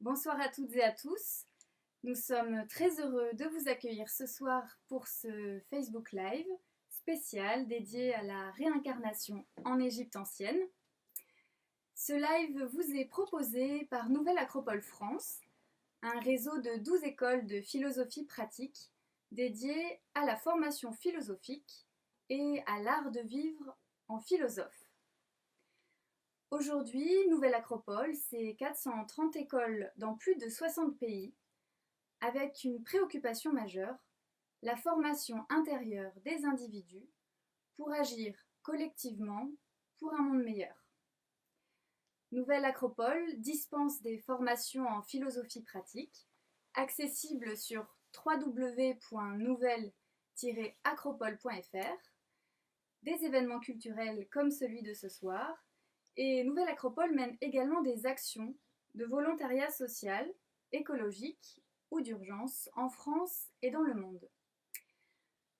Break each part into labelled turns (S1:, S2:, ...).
S1: Bonsoir à toutes et à tous. Nous sommes très heureux de vous accueillir ce soir pour ce Facebook Live spécial dédié à la réincarnation en Égypte ancienne. Ce live vous est proposé par Nouvelle Acropole France, un réseau de 12 écoles de philosophie pratique dédiées à la formation philosophique et à l'art de vivre en philosophe. Aujourd'hui, Nouvelle Acropole, c'est 430 écoles dans plus de 60 pays, avec une préoccupation majeure, la formation intérieure des individus pour agir collectivement pour un monde meilleur. Nouvelle Acropole dispense des formations en philosophie pratique, accessibles sur www.nouvelle-acropole.fr, des événements culturels comme celui de ce soir, et Nouvelle Acropole mène également des actions de volontariat social, écologique ou d'urgence en France et dans le monde.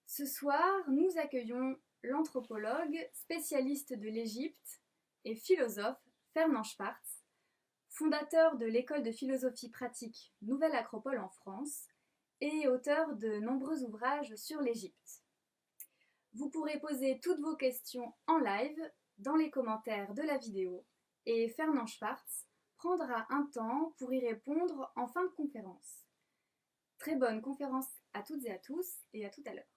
S1: Ce soir, nous accueillons l'anthropologue, spécialiste de l'Égypte et philosophe Fernand Schwartz, fondateur de l'école de philosophie pratique Nouvelle Acropole en France et auteur de nombreux ouvrages sur l'Égypte. Vous pourrez poser toutes vos questions en live dans les commentaires de la vidéo et Fernand Schwartz prendra un temps pour y répondre en fin de conférence. Très bonne conférence à toutes et à tous et à tout à l'heure.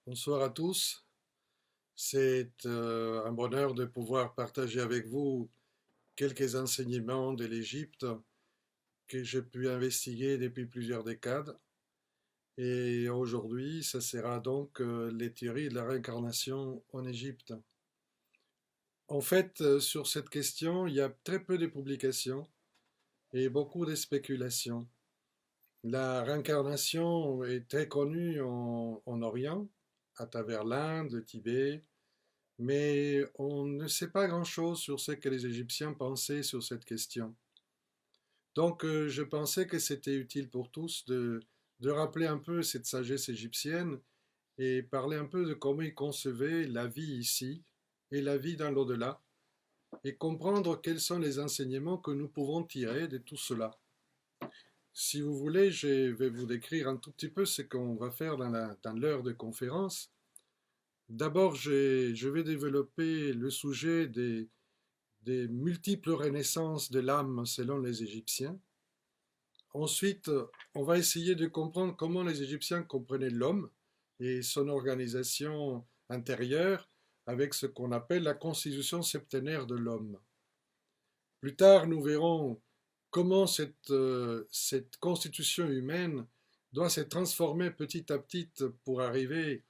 S2: Bonsoir à tous. C'est un bonheur de pouvoir partager avec vous quelques enseignements de l'Égypte que j'ai pu investiguer depuis plusieurs décades. Et aujourd'hui, ça sera donc les théories de la réincarnation en Égypte. En fait, sur cette question, il y a très peu de publications et beaucoup de spéculations. La réincarnation est très connue en Orient, à travers l'Inde, le Tibet, mais on ne sait pas grand-chose sur ce que les Égyptiens pensaient sur cette question. Donc je pensais que c'était utile pour tous de rappeler un peu cette sagesse égyptienne et parler un peu de comment ils concevaient la vie ici et la vie dans l'au-delà, et comprendre quels sont les enseignements que nous pouvons tirer de tout cela. Si vous voulez, je vais vous décrire un tout petit peu ce qu'on va faire dans l'heure de conférence. D'abord, je vais développer le sujet des multiples renaissances de l'âme selon les Égyptiens. Ensuite, on va essayer de comprendre comment les Égyptiens comprenaient l'homme et son organisation intérieure avec ce qu'on appelle la constitution septénaire de l'homme. Plus tard, nous verrons comment cette constitution humaine doit se transformer petit à petit pour arriver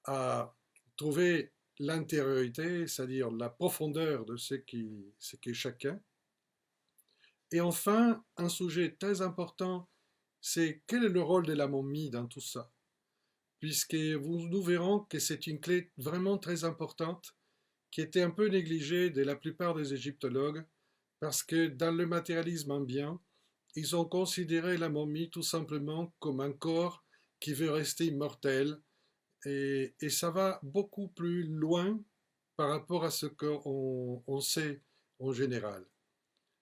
S2: à trouver l'intériorité, c'est-à-dire la profondeur de ce qu'est chacun. Et enfin, un sujet très important, c'est quel est le rôle de la momie dans tout ça, puisque nous verrons que c'est une clé vraiment très importante qui était un peu négligée de la plupart des égyptologues, parce que dans le matérialisme ambiant, ils ont considéré la momie tout simplement comme un corps qui veut rester immortel, et ça va beaucoup plus loin par rapport à ce qu'on sait en général.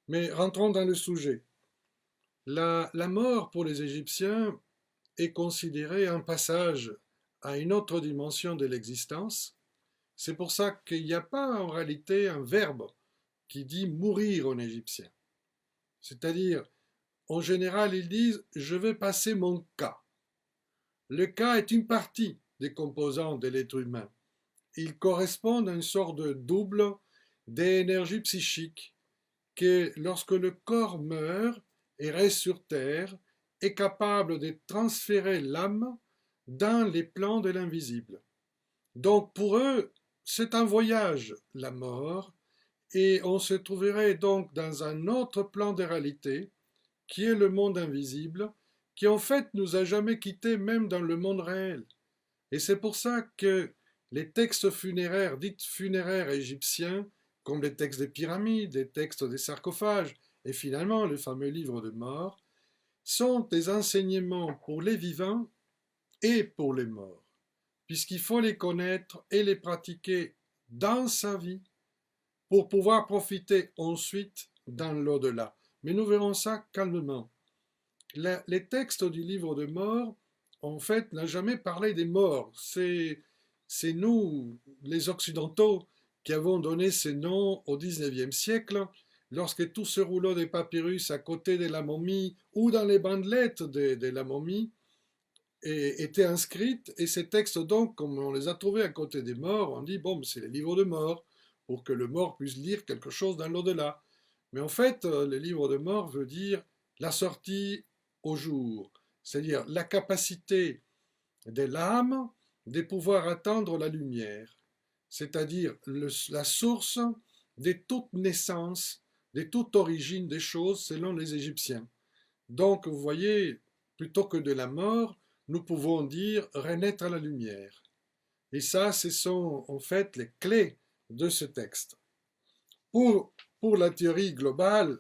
S2: Mais rentrons dans le sujet. La mort pour les Égyptiens est considérée un passage à une autre dimension de l'existence. C'est pour ça qu'il n'y a pas en réalité un verbe qui dit mourir en égyptien. C'est-à-dire, en général, ils disent je vais passer mon cas. Le cas est une partie des composants de l'être humain. Il correspond à une sorte de double d'énergie psychique que lorsque le corps meurt et reste sur terre, est capable de transférer l'âme dans les plans de l'invisible. Donc pour eux, c'est un voyage, la mort, et on se trouverait donc dans un autre plan de réalité, qui est le monde invisible, qui en fait nous a jamais quittés même dans le monde réel. Et c'est pour ça que les textes funéraires, dits funéraires égyptiens, comme les textes des pyramides, les textes des sarcophages, et finalement le fameux livre de mort, sont des enseignements pour les vivants et pour les morts, puisqu'il faut les connaître et les pratiquer dans sa vie pour pouvoir profiter ensuite dans l'au-delà. Mais nous verrons ça calmement. Les textes du livre de mort, en fait, n'ont jamais parlé des morts. C'est nous, les Occidentaux, qui avons donné ces noms au XIXe siècle, lorsque tout ce rouleau de papyrus à côté de la momie ou dans les bandelettes de la momie étaient inscrites, et ces textes, donc, comme on les a trouvés à côté des morts, on dit, bon, c'est les livres de mort, pour que le mort puisse lire quelque chose dans l'au-delà. Mais en fait, le livre de mort veut dire la sortie au jour, c'est-à-dire la capacité de l'âme de pouvoir atteindre la lumière, c'est-à-dire la source de toute naissance, de toute origine des choses selon les Égyptiens. Donc, vous voyez, plutôt que de la mort, nous pouvons dire renaître à la lumière. Et ça, ce sont en fait les clés de ce texte. Pour la théorie globale,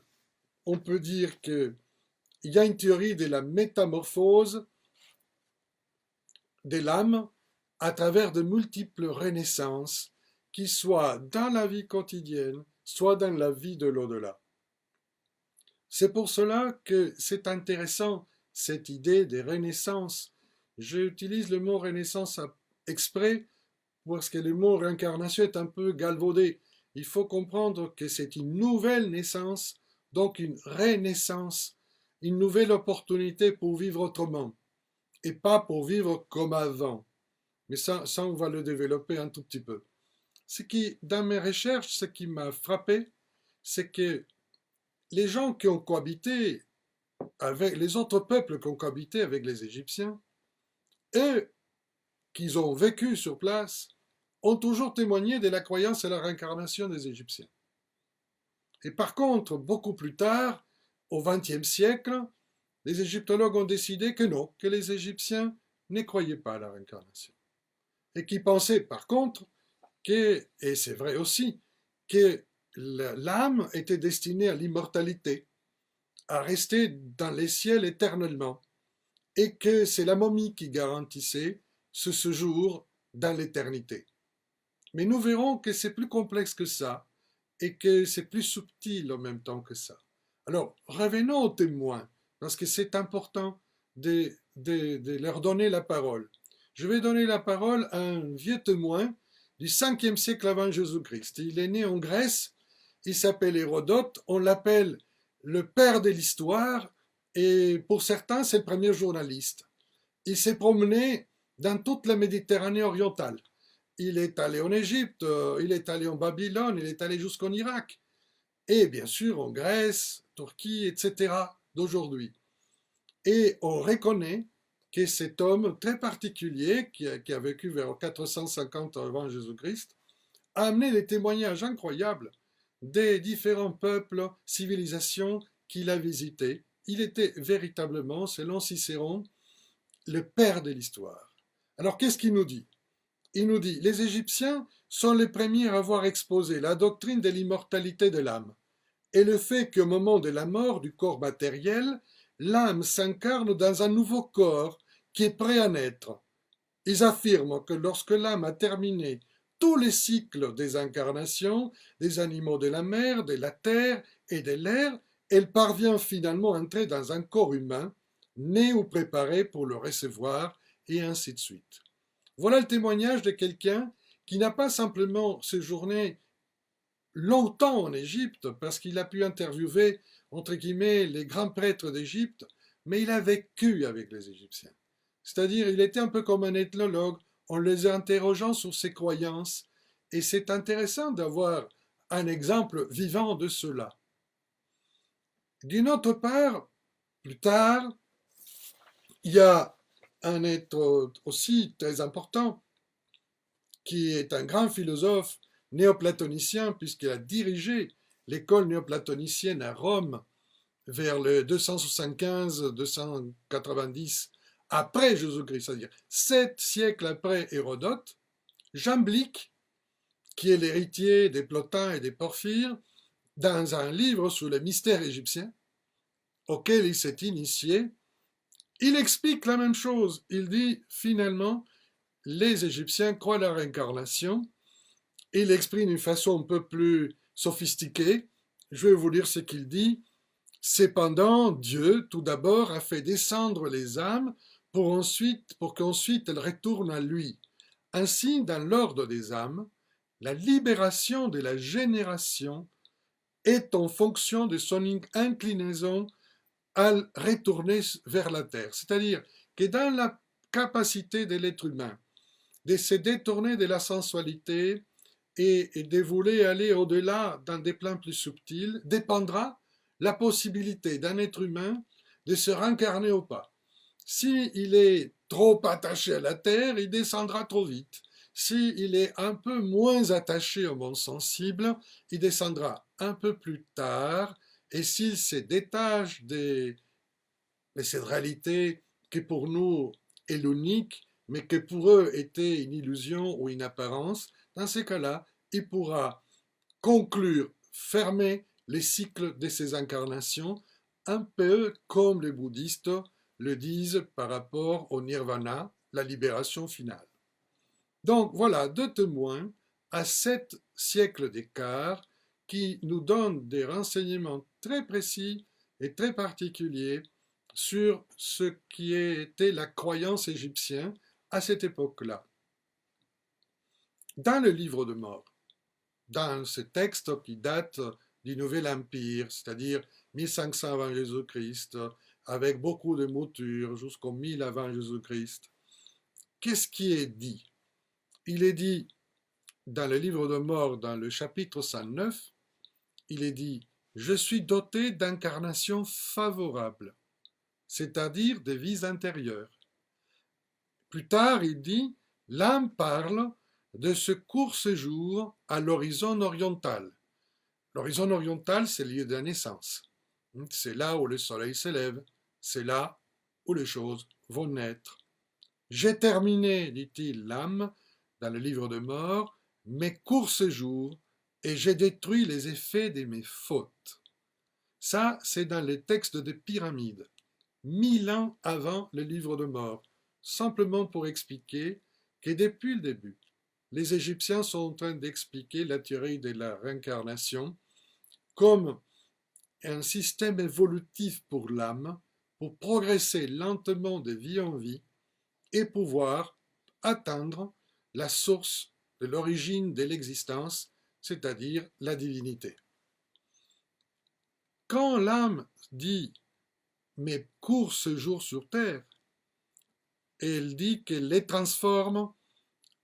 S2: on peut dire qu'il y a une théorie de la métamorphose de l'âme à travers de multiples renaissances, qui soient dans la vie quotidienne, soit dans la vie de l'au-delà. C'est pour cela que c'est intéressant, cette idée des renaissances. J'utilise le mot renaissance exprès parce que le mot réincarnation est un peu galvaudé. Il faut comprendre que c'est une nouvelle naissance, donc une renaissance, une nouvelle opportunité pour vivre autrement, et pas pour vivre comme avant. Mais ça on va le développer un tout petit peu. Dans mes recherches, ce qui m'a frappé, c'est que les gens qui ont cohabité avec les autres peuples qui ont cohabité avec les Égyptiens, eux, qui ont vécu sur place, ont toujours témoigné de la croyance à la réincarnation des Égyptiens. Et par contre, beaucoup plus tard, au XXe siècle, les égyptologues ont décidé que non, que les Égyptiens ne croyaient pas à la réincarnation. Et qui pensaient par contre que, et c'est vrai aussi, que l'âme était destinée à l'immortalité, à rester dans les ciels éternellement, et que c'est la momie qui garantissait ce séjour dans l'éternité. Mais nous verrons que c'est plus complexe que ça, et que c'est plus subtil en même temps que ça. Alors, revenons aux témoins, parce que c'est important de leur donner la parole. Je vais donner la parole à un vieux témoin du 5e siècle avant Jésus-Christ. Il est né en Grèce, il s'appelle Hérodote, on l'appelle le père de l'histoire, et pour certains, c'est le premier journaliste. Il s'est promené dans toute la Méditerranée orientale. Il est allé en Égypte, il est allé en Babylone, il est allé jusqu'en Irak, et bien sûr en Grèce, Turquie, etc. d'aujourd'hui. Et on reconnaît que cet homme très particulier, qui a vécu vers 450 avant Jésus-Christ, a amené des témoignages incroyables des différents peuples, civilisations qu'il a visités. Il était véritablement, selon Cicéron, le père de l'histoire. Alors qu'est-ce qu'il nous dit? Il nous dit, les Égyptiens sont les premiers à avoir exposé la doctrine de l'immortalité de l'âme et le fait qu'au moment de la mort du corps matériel, l'âme s'incarne dans un nouveau corps qui est prêt à naître. Ils affirment que lorsque l'âme a terminé tous les cycles des incarnations, des animaux de la mer, de la terre et de l'air, elle parvient finalement à entrer dans un corps humain, né ou préparé pour le recevoir, et ainsi de suite. Voilà le témoignage de quelqu'un qui n'a pas simplement séjourné longtemps en Égypte, parce qu'il a pu interviewer, entre guillemets, les grands prêtres d'Égypte, mais il a vécu avec les Égyptiens. C'est-à-dire, il était un peu comme un ethnologue, en les interrogeant sur ses croyances, et c'est intéressant d'avoir un exemple vivant de cela. D'une autre part, plus tard, il y a un être aussi très important, qui est un grand philosophe néoplatonicien, puisqu'il a dirigé l'école néoplatonicienne à Rome vers le 275-290 après Jésus-Christ, c'est-à-dire 7 siècles après Hérodote. Jamblique, qui est l'héritier des Plotins et des Porphyres, dans un livre sur le mystère égyptien, auquel il s'est initié, il explique la même chose. Il dit finalement, les Égyptiens croient à la réincarnation. Il l'exprime d'une façon un peu plus sophistiqué, je vais vous lire ce qu'il dit. Cependant, Dieu, tout d'abord, a fait descendre les âmes pour qu'ensuite elles retournent à lui. Ainsi, dans l'ordre des âmes, la libération de la génération est en fonction de son inclinaison à retourner vers la terre. C'est-à-dire que dans la capacité de l'être humain de se détourner de la sensualité et de vouloir aller au-delà dans des plans plus subtils, dépendra la possibilité d'un être humain de se réincarner ou pas. S'il est trop attaché à la terre, il descendra trop vite. S'il est un peu moins attaché au monde sensible, il descendra un peu plus tard. Et s'il se détache de cette réalité qui pour nous est l'unique, mais que pour eux était une illusion ou une apparence, dans ces cas-là, il pourra conclure, fermer les cycles de ces incarnations, un peu comme les bouddhistes le disent par rapport au nirvana, la libération finale. Donc voilà deux témoins à 7 siècles d'écart qui nous donnent des renseignements très précis et très particuliers sur ce qui était la croyance égyptienne à cette époque-là. Dans le livre de mort, dans ce texte qui date du Nouvel Empire, c'est-à-dire 1500 avant Jésus-Christ, avec beaucoup de moutures jusqu'au 1000 avant Jésus-Christ, qu'est-ce qui est dit? Il est dit dans le livre de mort, dans le chapitre 109, il est dit « Je suis doté d'incarnations favorables », c'est-à-dire des vies intérieures. Plus tard, il dit « L'âme parle de ce court séjour à l'horizon oriental ». L'horizon oriental, c'est le lieu de la naissance. C'est là où le soleil s'élève. C'est là où les choses vont naître. J'ai terminé, dit-il, l'âme, dans le livre de mort, mes courts séjours et j'ai détruit les effets de mes fautes. Ça, c'est dans les textes des pyramides, 1000 ans avant le livre de mort, simplement pour expliquer que depuis le début, les Égyptiens sont en train d'expliquer la théorie de la réincarnation comme un système évolutif pour l'âme, pour progresser lentement de vie en vie et pouvoir atteindre la source de l'origine de l'existence, c'est-à-dire la divinité. Quand l'âme dit « mes courts séjours sur terre », elle dit qu'elle les transforme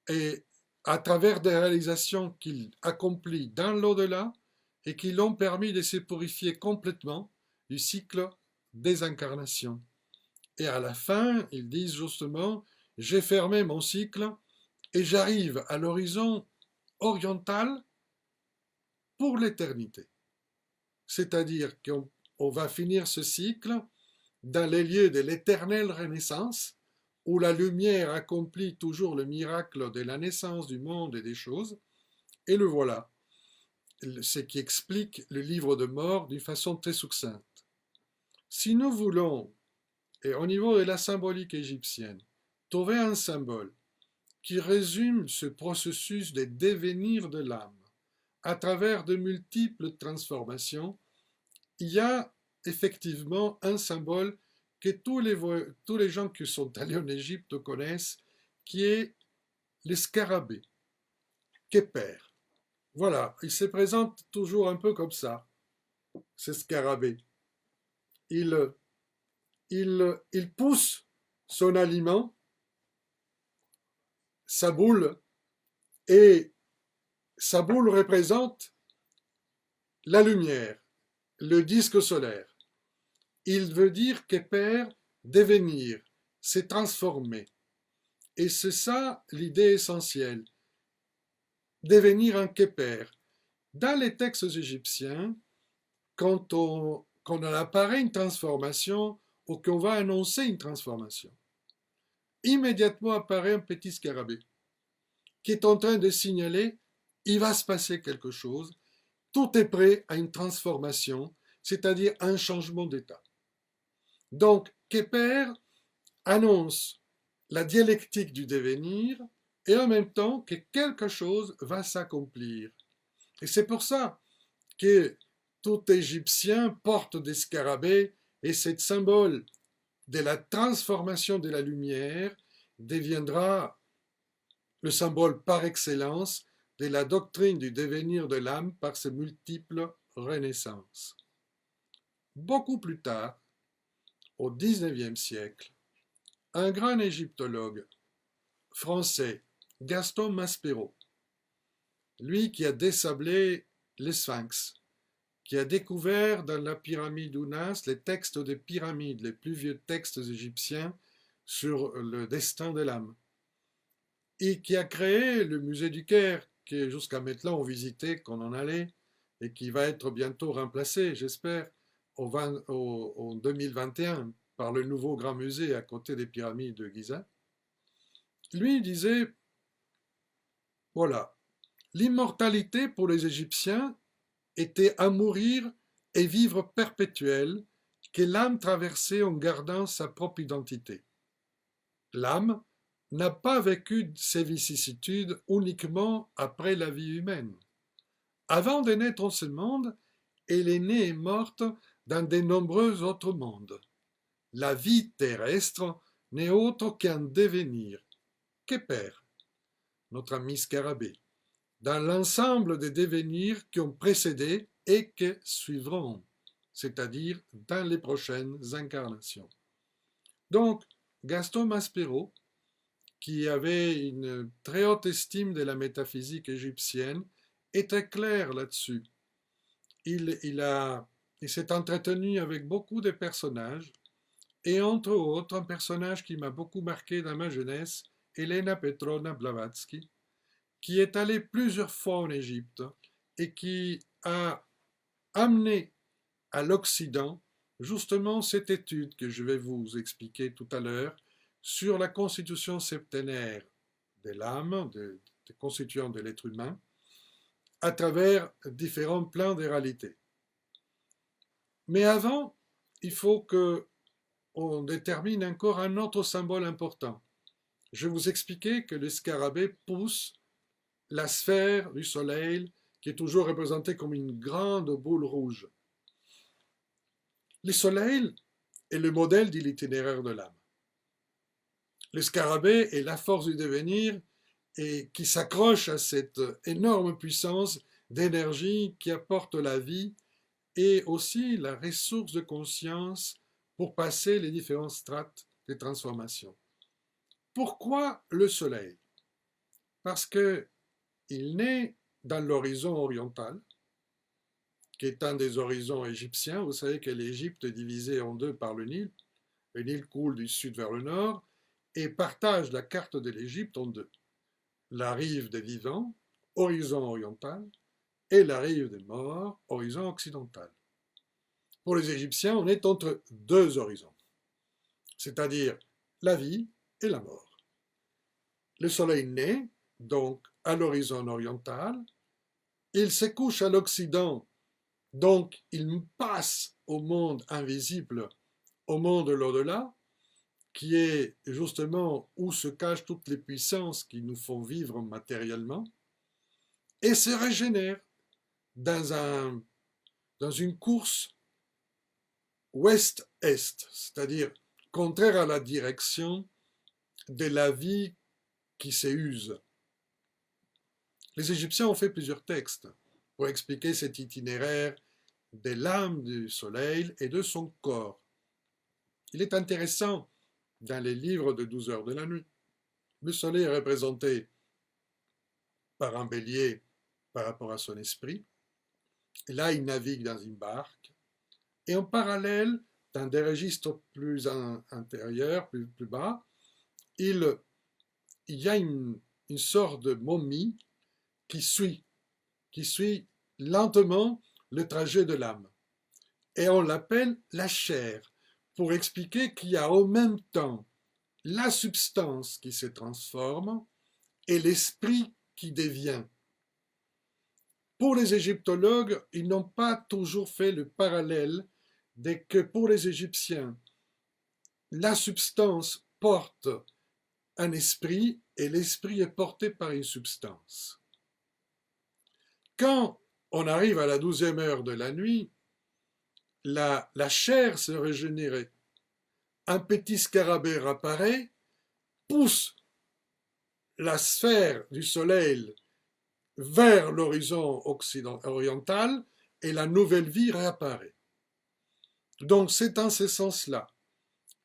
S2: et à travers des réalisations qu'il accomplit dans l'au-delà et qui l'ont permis de se purifier complètement du cycle des incarnations. Et à la fin, ils disent justement « j'ai fermé mon cycle et j'arrive à l'horizon oriental pour l'éternité ». C'est-à-dire qu'on va finir ce cycle dans les lieux de l'éternelle renaissance, où la lumière accomplit toujours le miracle de la naissance du monde et des choses, et le voilà, ce qui explique le livre de mort d'une façon très succincte. Si nous voulons, et au niveau de la symbolique égyptienne, trouver un symbole qui résume ce processus de devenir de l'âme à travers de multiples transformations, il y a effectivement un symbole que tous les gens qui sont allés en Égypte connaissent, qui est le scarabée, Képer. Voilà, il se présente toujours un peu comme ça, ce scarabée. Il pousse son aliment, sa boule, et sa boule représente la lumière, le disque solaire. Il veut dire Képer, devenir, s'est transformé. Et c'est ça l'idée essentielle, devenir un Képer. Dans les textes égyptiens, quand on apparaît une transformation ou qu'on va annoncer une transformation, immédiatement apparaît un petit scarabée qui est en train de signaler il va se passer quelque chose, tout est prêt à une transformation, c'est-à-dire un changement d'état. Donc, Képer annonce la dialectique du devenir et en même temps que quelque chose va s'accomplir. Et c'est pour ça que tout Égyptien porte des scarabées et ce symbole de la transformation de la lumière deviendra le symbole par excellence de la doctrine du devenir de l'âme par ses multiples renaissances. Beaucoup plus tard, au XIXe siècle, un grand égyptologue français, Gaston Maspero, lui qui a désablé les sphinx, qui a découvert dans la pyramide Ounas les textes des pyramides, les plus vieux textes égyptiens sur le destin de l'âme, et qui a créé le musée du Caire, que jusqu'à maintenant on visitait quand on allait, et qui va être bientôt remplacé, j'espère, en 2021 par le nouveau grand musée à côté des pyramides de Gizeh. Lui disait, voilà, l'immortalité pour les Égyptiens était à mourir et vivre perpétuel que l'âme traversait en gardant sa propre identité. L'âme n'a pas vécu ses vicissitudes uniquement après la vie humaine. Avant de naître en ce monde, elle est née et morte dans de nombreux autres mondes. La vie terrestre n'est autre qu'un devenir. Que perd notre ami Scarabée dans l'ensemble des devenirs qui ont précédé et qui suivront, c'est-à-dire dans les prochaines incarnations. Donc, Gaston Maspero, qui avait une très haute estime de la métaphysique égyptienne, était clair là-dessus. Il s'est entretenu avec beaucoup de personnages, et entre autres un personnage qui m'a beaucoup marqué dans ma jeunesse, Elena Petrovna Blavatsky, qui est allée plusieurs fois en Égypte et qui a amené à l'Occident justement cette étude que je vais vous expliquer tout à l'heure sur la constitution septénaire de l'âme, des constituants de l'être humain, à travers différents plans de réalité. Mais avant, il faut qu'on détermine encore un autre symbole important. Je vais vous expliquer que le scarabée pousse la sphère du soleil qui est toujours représentée comme une grande boule rouge. Le soleil est le modèle de l'itinéraire de l'âme. Le scarabée est la force du devenir et qui s'accroche à cette énorme puissance d'énergie qui apporte la vie et aussi la ressource de conscience pour passer les différentes strates de transformation. Pourquoi le soleil? Parce que il naît dans l'horizon oriental, qui est un des horizons égyptiens. Vous savez que l'Égypte est divisée en deux par le Nil. Le Nil coule du sud vers le nord et partage la carte de l'Égypte en deux. La rive des vivants, horizon oriental, et la rive des morts, horizon occidental. Pour les Égyptiens, on est entre deux horizons, c'est-à-dire la vie et la mort. Le soleil naît donc à l'horizon oriental, il se couche à l'Occident, donc il passe au monde invisible, au monde de l'au-delà, qui est justement où se cachent toutes les puissances qui nous font vivre matériellement, et se régénère dans une course ouest-est, c'est-à-dire contraire à la direction de la vie qui s'use. Les Égyptiens ont fait plusieurs textes pour expliquer cet itinéraire de l'âme du soleil et de son corps. Il est intéressant dans les livres de 12 heures de la nuit. Le soleil est représenté par un bélier par rapport à son esprit. Et là, il navigue dans une barque. Et en parallèle, dans des registres plus intérieurs, plus bas, il y a une sorte de momie qui suit lentement le trajet de l'âme. Et on l'appelle la chair, pour expliquer qu'il y a en même temps la substance qui se transforme et l'esprit qui devient. Pour les égyptologues, ils n'ont pas toujours fait le parallèle de que pour les Égyptiens, la substance porte un esprit et l'esprit est porté par une substance. Quand on arrive à la 12e heure de la nuit, la chair se régénère. Un petit scarabée apparaît, pousse la sphère du soleil vers l'horizon oriental et la nouvelle vie réapparaît. Donc c'est en ce sens-là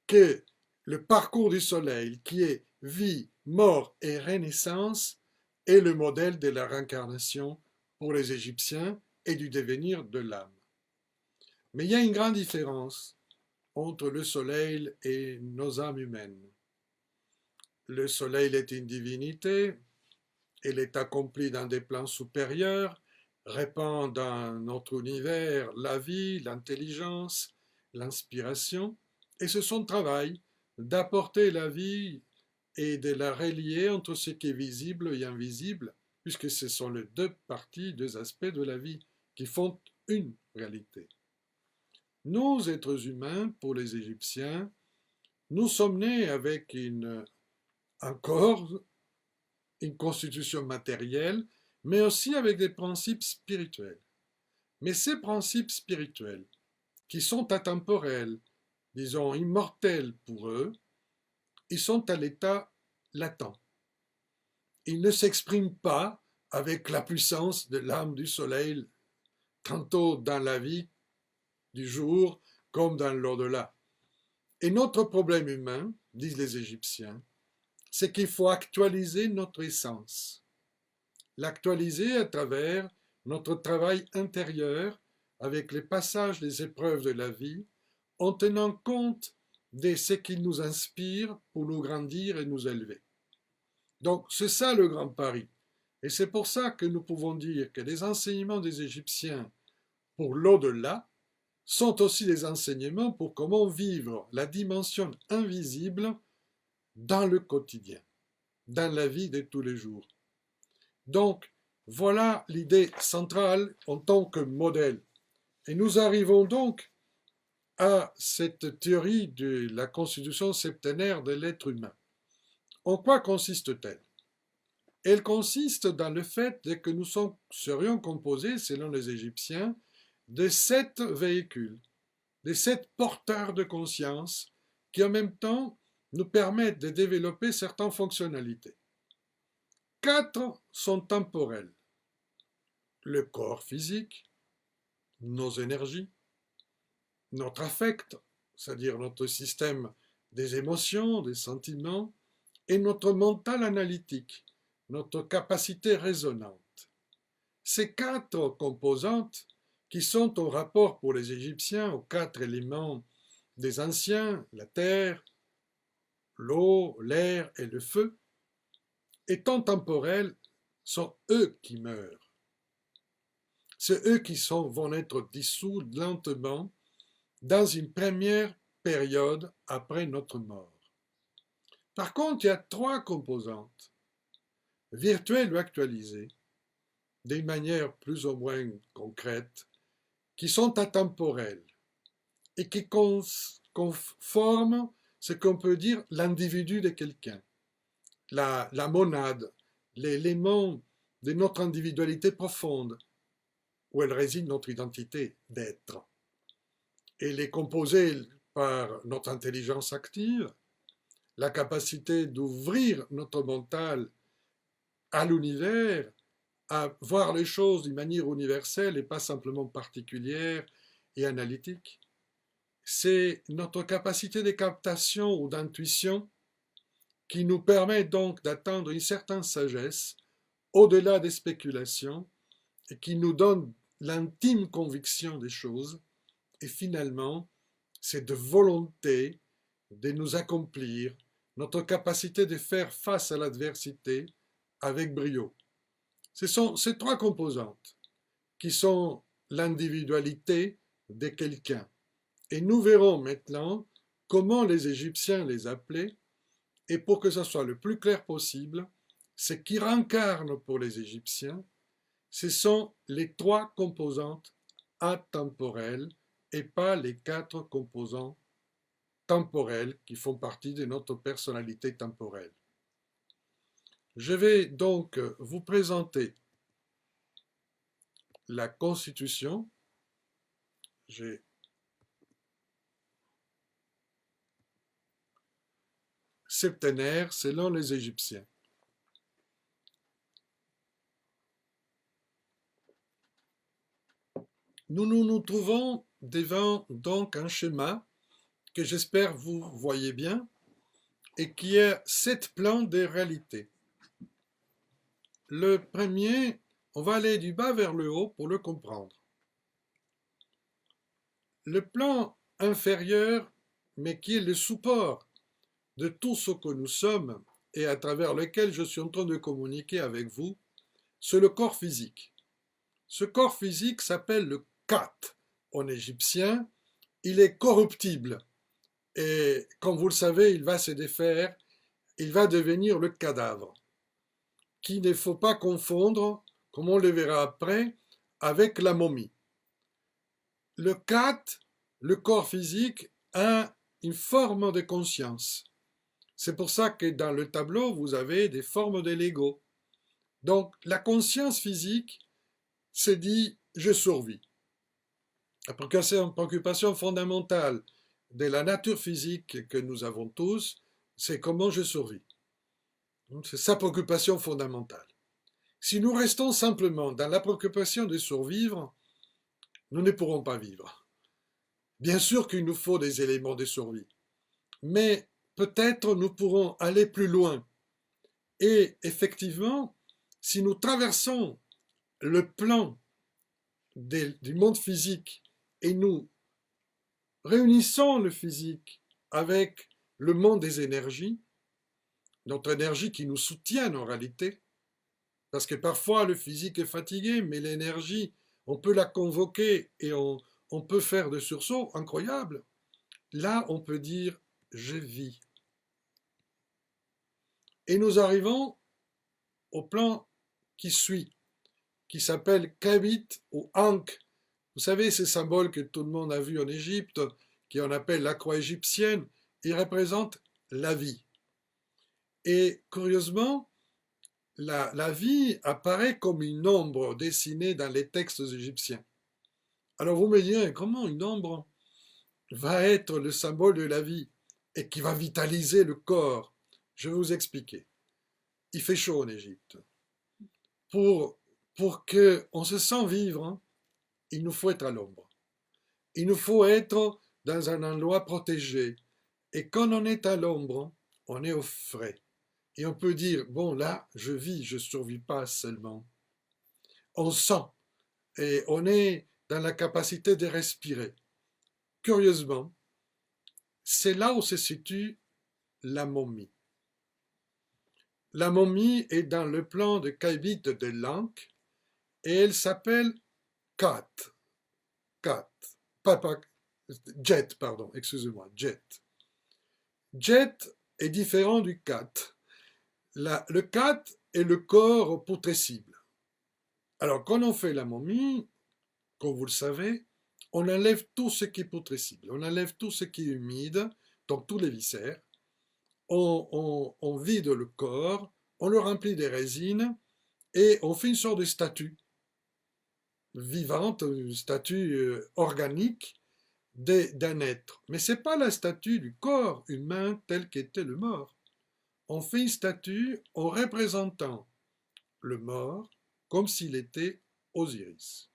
S2: que le parcours du soleil, qui est vie, mort et renaissance, est le modèle de la réincarnation pour les Égyptiens et du devenir de l'âme. Mais il y a une grande différence entre le soleil et nos âmes humaines. Le soleil est une divinité, il est accompli dans des plans supérieurs, répand dans notre univers la vie, l'intelligence, l'inspiration, et c'est son travail d'apporter la vie et de la relier entre ce qui est visible et invisible, puisque ce sont les deux parties, deux aspects de la vie qui font une réalité. Nous, êtres humains, pour les Égyptiens, nous sommes nés avec un corps, une constitution matérielle, mais aussi avec des principes spirituels. Mais ces principes spirituels, qui sont atemporels, disons immortels pour eux, ils sont à l'état latent. Ils ne s'expriment pas avec la puissance de l'âme du soleil, tantôt dans la vie du jour comme dans l'au-delà. Et notre problème humain, disent les Égyptiens, c'est qu'il faut actualiser notre essence. L'actualiser à travers notre travail intérieur avec les passages des épreuves de la vie, en tenant compte de ce qui nous inspire pour nous grandir et nous élever. Donc c'est ça le grand pari. Et c'est pour ça que nous pouvons dire que les enseignements des Égyptiens pour l'au-delà sont aussi des enseignements pour comment vivre la dimension invisible dans le quotidien, dans la vie de tous les jours. Donc, voilà l'idée centrale en tant que modèle. Et nous arrivons donc à cette théorie de la constitution septénaire de l'être humain. En quoi consiste-t-elle? Elle consiste dans le fait que nous serions composés, selon les Égyptiens, de 7 véhicules, de 7 porteurs de conscience qui en même temps nous permettent de développer certaines fonctionnalités. 4 sont temporels. Le corps physique, nos énergies, notre affect, c'est-à-dire notre système des émotions, des sentiments, et notre mental analytique, notre capacité raisonnante. Ces 4 composantes qui sont en rapport pour les Égyptiens aux 4 éléments des anciens, la terre, l'eau, l'air et le feu, étant temporels, sont eux qui meurent. C'est eux qui vont être dissous lentement dans une première période après notre mort. Par contre, il y a 3 composantes, virtuelles ou actualisées, d'une manière plus ou moins concrète, qui sont atemporelles et qui conforment ce qu'on peut dire l'individu de quelqu'un, la monade, l'élément de notre individualité profonde, où elle réside notre identité d'être. Elle est composée par notre intelligence active, la capacité d'ouvrir notre mental à l'univers, à voir les choses d'une manière universelle et pas simplement particulière et analytique. C'est notre capacité de captation ou d'intuition qui nous permet donc d'atteindre une certaine sagesse au-delà des spéculations et qui nous donne l'intime conviction des choses. Et finalement, c'est de volonté de nous accomplir, notre capacité de faire face à l'adversité avec brio. Ce sont ces 3 composantes qui sont l'individualité de quelqu'un. Et nous verrons maintenant comment les Égyptiens les appelaient, et pour que ce soit le plus clair possible, ce qui incarne pour les Égyptiens, ce sont les 3 composantes atemporelles et pas les 4 composants temporels qui font partie de notre personnalité temporelle. Je vais donc vous présenter la constitution, septénaire selon les Égyptiens. Nous trouvons devant donc un schéma que j'espère vous voyez bien et qui est 7 plans de réalité. Le premier, on va aller du bas vers le haut pour le comprendre. Le plan inférieur, mais qui est le support de tout ce que nous sommes et à travers lequel je suis en train de communiquer avec vous, c'est le corps physique. Ce corps physique s'appelle le Khat en égyptien. Il est corruptible et comme vous le savez, il va se défaire, il va devenir le cadavre, qu'il ne faut pas confondre, comme on le verra après, avec la momie. Le Khat, le corps physique, a une forme de conscience. C'est pour ça que dans le tableau, vous avez des formes de Lego. Donc, la conscience physique se dit « je survis ». La préoccupation fondamentale de la nature physique que nous avons tous, c'est comment je survis. C'est sa préoccupation fondamentale. Si nous restons simplement dans la préoccupation de survivre, nous ne pourrons pas vivre. Bien sûr qu'il nous faut des éléments de survie, mais peut-être nous pourrons aller plus loin. Et effectivement, si nous traversons le plan du monde physique et nous réunissons le physique avec le monde des énergies, notre énergie qui nous soutient en réalité, parce que parfois le physique est fatigué, mais l'énergie, on peut la convoquer et on peut faire des sursauts incroyables. Là, on peut dire « je vis ». Et nous arrivons au plan qui suit, qui s'appelle Kabit ou Ankh. Vous savez, ces symboles que tout le monde a vus en Égypte, qu'on appelle la croix égyptienne, ils représentent la vie. Et curieusement, la vie apparaît comme une ombre dessinée dans les textes égyptiens. Alors vous me direz, comment une ombre va être le symbole de la vie et qui va vitaliser le corps? Je vais vous expliquer. Il fait chaud en Égypte. Pour qu'on se sente vivre, il nous faut être à l'ombre. Il nous faut être dans un endroit protégé. Et quand on est à l'ombre, on est au frais. Et on peut dire, bon là, je vis, je ne survis pas seulement. On sent et on est dans la capacité de respirer. Curieusement, c'est là où se situe la momie. La momie est dans le plan de Kaibit de l'Ankh et elle s'appelle Khat. Jet, pardon, excusez-moi, Jet. Jet est différent du Khat. Le Khat est le corps putrescible. Alors, quand on fait la momie, comme vous le savez, on enlève tout ce qui est putrescible, on enlève tout ce qui est humide, donc tous les viscères, on vide le corps, on le remplit de résine et on fait une sorte de statue vivante, une statue organique d'un être. Mais ce n'est pas la statue du corps humain tel qu'était le mort. On fait une statue en représentant le mort comme s'il était Osiris.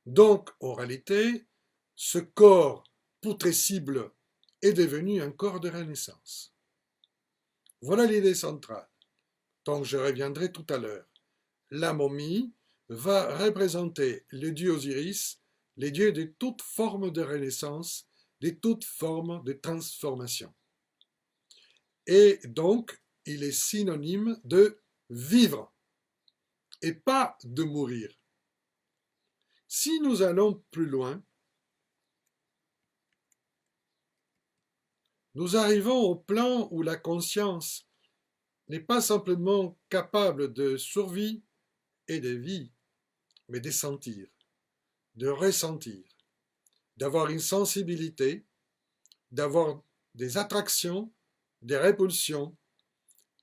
S2: Donc, en réalité, ce corps putrescible est devenu un corps de renaissance. Voilà l'idée centrale. Donc, je reviendrai tout à l'heure. La momie va représenter le dieu Osiris, les dieux de toute forme de renaissance, de toute forme de transformation. Et donc, il est synonyme de vivre et pas de mourir. Si nous allons plus loin, nous arrivons au plan où la conscience n'est pas simplement capable de survie et de vie, mais de sentir, de ressentir, d'avoir une sensibilité, d'avoir des attractions, des répulsions,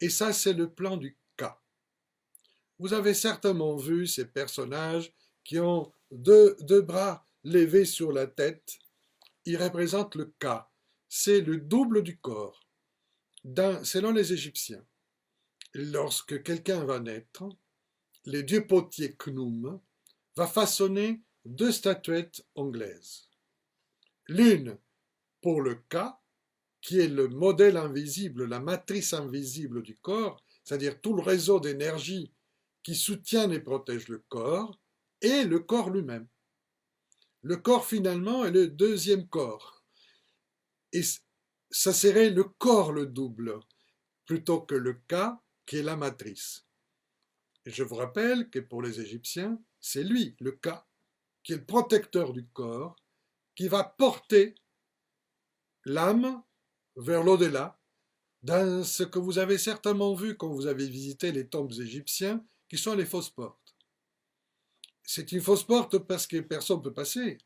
S2: et ça c'est le plan du cas. Vous avez certainement vu ces personnages qui ont deux bras levés sur la tête, ils représentent le Ka. C'est le double du corps. Selon les Égyptiens, lorsque quelqu'un va naître, le dieu potier Khnum va façonner deux statuettes anglaises. L'une pour le Ka, qui est le modèle invisible, la matrice invisible du corps, c'est-à-dire tout le réseau d'énergie qui soutient et protège le corps, et le corps lui-même. Le corps finalement est le deuxième corps. Et ça serait le corps le double, plutôt que le Ka, qui est la matrice. Et je vous rappelle que pour les Égyptiens, c'est lui, le Ka, qui est le protecteur du corps, qui va porter l'âme vers l'au-delà, dans ce que vous avez certainement vu quand vous avez visité les tombes égyptiens, qui sont les fausses portes. C'est une fausse porte parce que personne ne peut passer,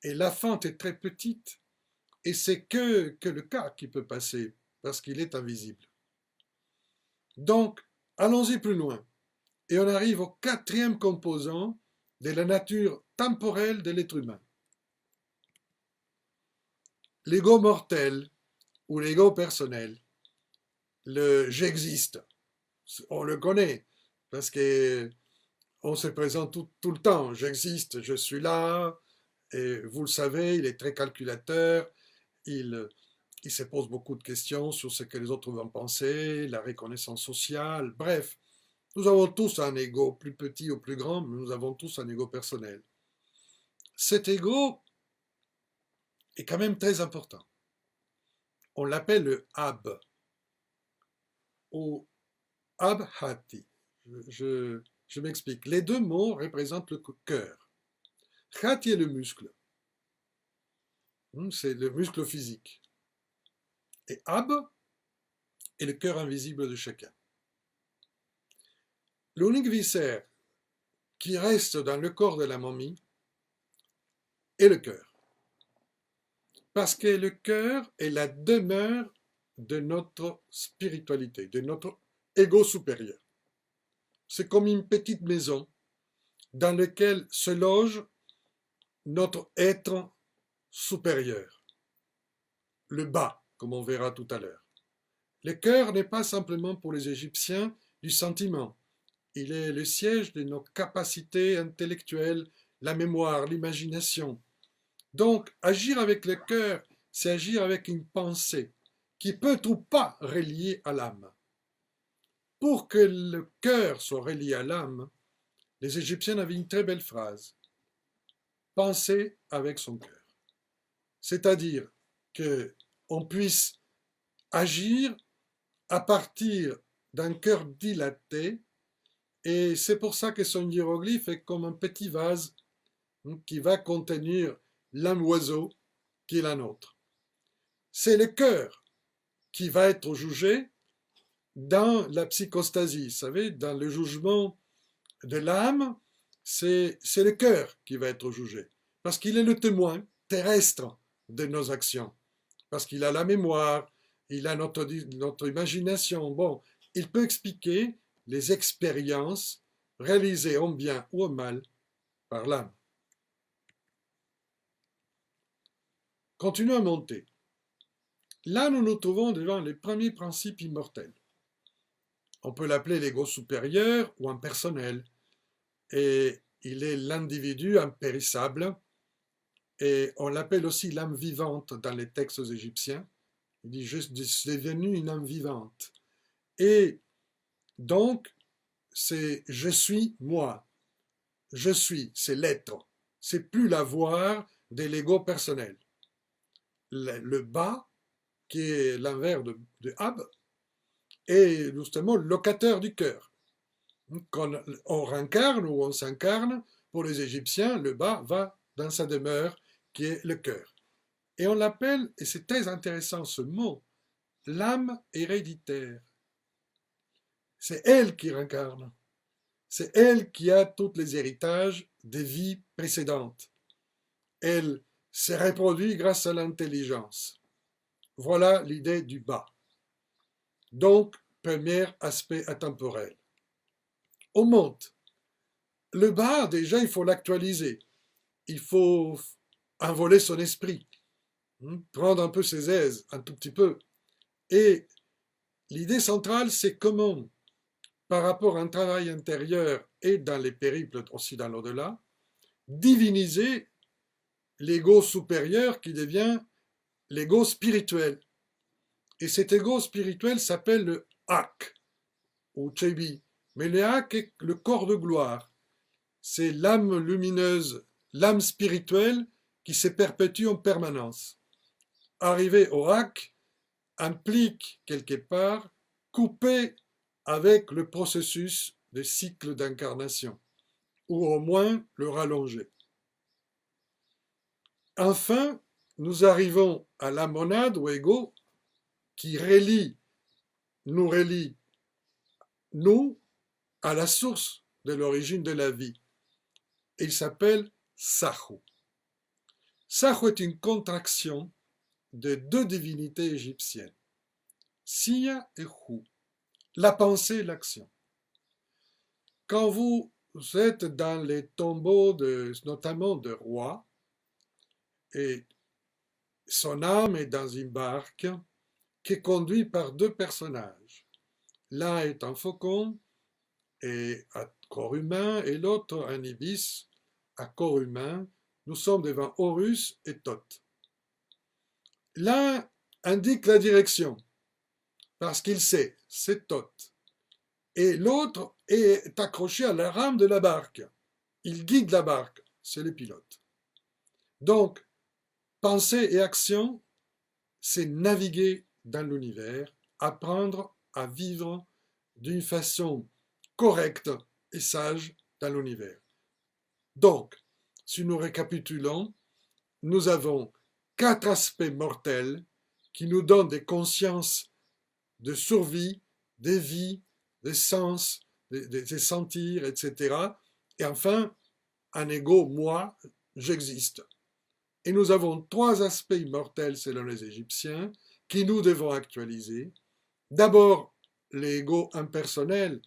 S2: et la fente est très petite, et c'est que le Ka qui peut passer, parce qu'il est invisible. Donc, allons-y plus loin, et on arrive au quatrième composant de la nature temporelle de l'être humain. L'ego mortel, ou l'ego personnel, le j'existe, on le connaît, parce que on se présente tout le temps, j'existe, je suis là, et vous le savez, il est très calculateur, il se pose beaucoup de questions sur ce que les autres vont penser, la reconnaissance sociale, bref, nous avons tous un ego, plus petit ou plus grand, mais nous avons tous un ego personnel. Cet ego est quand même très important. On l'appelle le Ab, ou Abhati. Je m'explique. Les deux mots représentent le cœur. Hati est le muscle. C'est le muscle physique. Et Ab est le cœur invisible de chacun. L'unique viscère qui reste dans le corps de la momie est le cœur. Parce que le cœur est la demeure de notre spiritualité, de notre ego supérieur. C'est comme une petite maison dans laquelle se loge notre être supérieur, le bas, comme on verra tout à l'heure. Le cœur n'est pas simplement pour les Égyptiens du sentiment. Il est le siège de nos capacités intellectuelles, la mémoire, l'imagination. Donc, agir avec le cœur, c'est agir avec une pensée qui peut ou pas relier à l'âme. Pour que le cœur soit relié à l'âme, les Égyptiens avaient une très belle phrase. Penser avec son cœur. C'est-à-dire qu'on puisse agir à partir d'un cœur dilaté, et c'est pour ça que son hiéroglyphe est comme un petit vase qui va contenir l'âme oiseau qui est la nôtre. C'est le cœur qui va être jugé dans la psychostasie, vous savez, dans le jugement de l'âme, c'est le cœur qui va être jugé, parce qu'il est le témoin terrestre de nos actions, parce qu'il a la mémoire, il a notre imagination. Bon, il peut expliquer les expériences réalisées en bien ou en mal par l'âme. Continuons à monter. Là, nous nous trouvons devant les premiers principes immortels. On peut l'appeler l'ego supérieur ou impersonnel. Et il est l'individu impérissable. Et on l'appelle aussi l'âme vivante dans les textes égyptiens. Il dit « je suis devenu une âme vivante ». Et donc, c'est « je suis moi ». Je suis, c'est l'être. C'est plus l'avoir de l'ego personnel. Le bas, qui est l'inverse de Ab, est justement le locateur du cœur. Quand on réincarne ou on s'incarne, pour les Égyptiens, le bas va dans sa demeure, qui est le cœur. Et on l'appelle, et c'est très intéressant ce mot, l'âme héréditaire. C'est elle qui réincarne. C'est elle qui a tous les héritages des vies précédentes. Elle se reproduit grâce à l'intelligence. Voilà l'idée du bas. Donc, premier aspect intemporel. On monte. Le bas, déjà, il faut l'actualiser. Il faut envoler son esprit, prendre un peu ses aises, un tout petit peu. Et l'idée centrale, c'est comment, par rapport à un travail intérieur et dans les périples, aussi dans l'au-delà, diviniser l'ego supérieur qui devient l'ego spirituel. Et cet ego spirituel s'appelle le Ak, ou Chebi. Mais le Ak est le corps de gloire. C'est l'âme lumineuse, l'âme spirituelle qui se perpétue en permanence. Arriver au Ak implique, quelque part, couper avec le processus de cycle d'incarnation, ou au moins le rallonger. Enfin, nous arrivons à la monade ou ego qui nous relie, nous, à la source de l'origine de la vie. Il s'appelle Sahu. Sahu est une contraction de deux divinités égyptiennes, Sia et Hu, la pensée et l'action. Quand vous êtes dans les tombeaux, notamment de rois, et son âme est dans une barque qui est conduite par deux personnages. L'un est un faucon et à corps humain, et l'autre un ibis à corps humain. Nous sommes devant Horus et Thoth. L'un indique la direction, parce qu'il sait, c'est Thoth. Et l'autre est accroché à la rame de la barque. Il guide la barque, c'est le pilote. Donc, pensée et action, c'est naviguer dans l'univers, apprendre à vivre d'une façon correcte et sage dans l'univers. Donc, si nous récapitulons, nous avons 4 aspects mortels qui nous donnent des consciences de survie, des vies, des sens, des sentirs, etc. Et enfin, un ego, moi, j'existe. Et nous avons 3 aspects immortels selon les Égyptiens qui nous devons actualiser. D'abord, l'ego impersonnel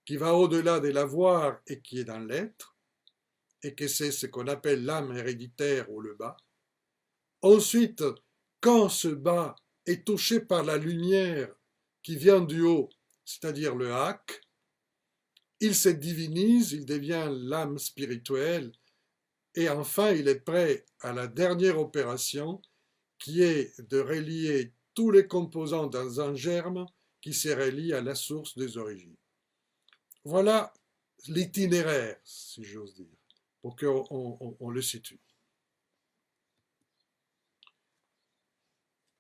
S2: qui va au-delà de l'avoir et qui est dans l'être, et que c'est ce qu'on appelle l'âme héréditaire ou le bas. Ensuite, quand ce bas est touché par la lumière qui vient du haut, c'est-à-dire le Hak, il se divinise, il devient l'âme spirituelle, et enfin il est prêt à la dernière opération qui est de relier tous les composants dans un germe qui se relie à la source des origines. Voilà l'itinéraire, si j'ose dire, pour qu'on le situe.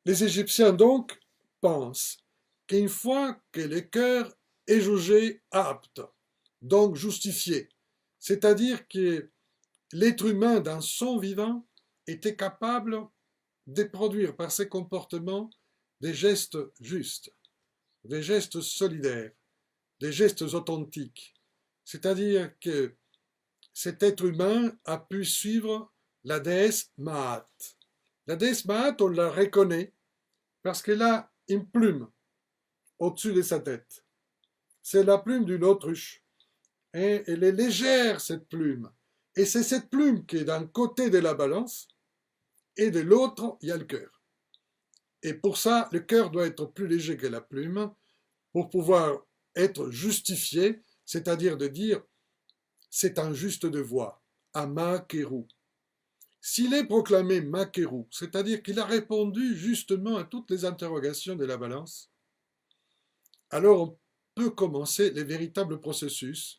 S2: Les Égyptiens donc pensent qu'une fois que le cœur est jugé apte, donc justifié, c'est-à-dire que l'être humain dans son vivant était capable de produire par ses comportements des gestes justes, des gestes solidaires, des gestes authentiques. C'est-à-dire que cet être humain a pu suivre la déesse Maat. La déesse Maat, on la reconnaît parce qu'elle a une plume au-dessus de sa tête. C'est la plume d'une autruche. Et elle est légère, cette plume. Et c'est cette plume qui est d'un côté de la balance, et de l'autre, il y a le cœur. Et pour ça, le cœur doit être plus léger que la plume pour pouvoir être justifié, c'est-à-dire de dire c'est un juste de voix, à Makeru. S'il est proclamé Makeru, c'est-à-dire qu'il a répondu justement à toutes les interrogations de la balance, alors on peut commencer les véritables processus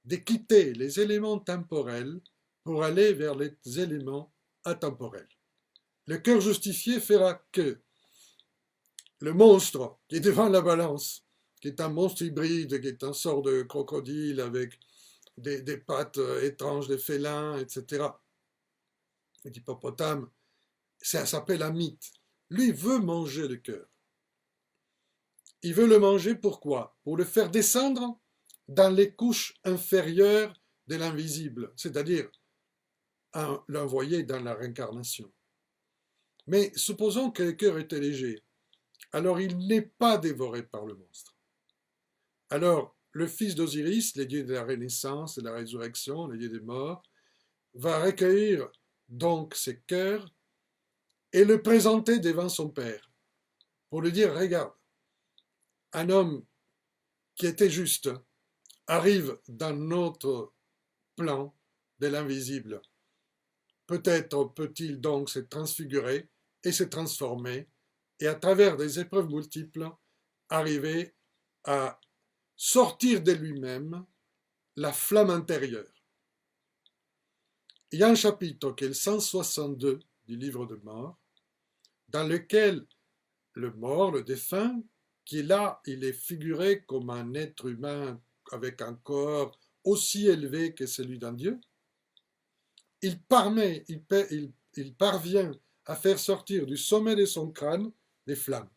S2: de quitter les éléments temporels pour aller vers les éléments atemporels. Le cœur justifié fera que le monstre qui est devant la balance, qui est un monstre hybride, qui est un sort de crocodile avec des pattes étranges, des félins, etc., d'hippopotame, ça s'appelle un mythe. Lui veut manger le cœur. Il veut le manger pourquoi? Pour le faire descendre dans les couches inférieures de l'invisible, c'est-à-dire l'envoyer dans la réincarnation. Mais supposons que le cœur était léger, alors il n'est pas dévoré par le monstre. Alors le fils d'Osiris, le dieu de la renaissance, de la résurrection, le dieu des morts, va recueillir donc ses cœurs et le présenter devant son père pour lui dire, regarde, un homme qui était juste arrive dans notre plan de l'invisible. Peut-être peut-il donc se transfigurer et se transformer et à travers des épreuves multiples arriver à sortir de lui-même la flamme intérieure. Il y a un chapitre qui est le 162 du livre de mort, dans lequel le mort, le défunt, qui est là, il est figuré comme un être humain avec un corps aussi élevé que celui d'un dieu. Il parvient à faire sortir du sommet de son crâne des flammes.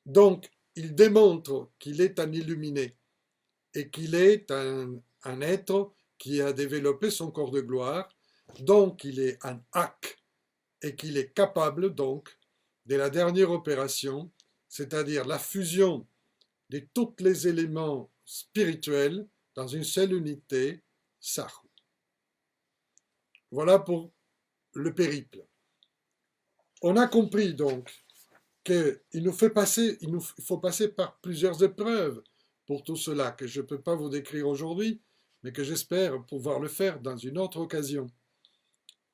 S2: Donc, il démontre qu'il est un illuminé et qu'il est un être qui a développé son corps de gloire, donc il est un Ak et qu'il est capable donc de la dernière opération, c'est-à-dire la fusion de tous les éléments spirituels dans une seule unité, Sahu. Voilà pour le périple. On a compris donc qu'il nous faut passer par plusieurs épreuves pour tout cela, que je ne peux pas vous décrire aujourd'hui, mais que j'espère pouvoir le faire dans une autre occasion.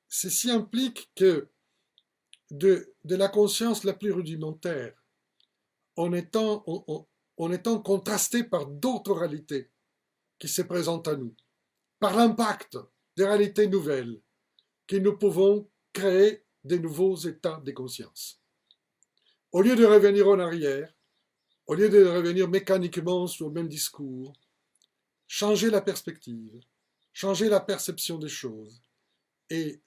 S2: Ceci implique que de la conscience la plus rudimentaire, en étant contrasté par d'autres réalités qui se présentent à nous, par l'impact des réalités nouvelles, que nous pouvons créer de nouveaux états de conscience. Au lieu de revenir en arrière, au lieu de revenir mécaniquement sur le même discours, changer la perspective, changer la perception des choses et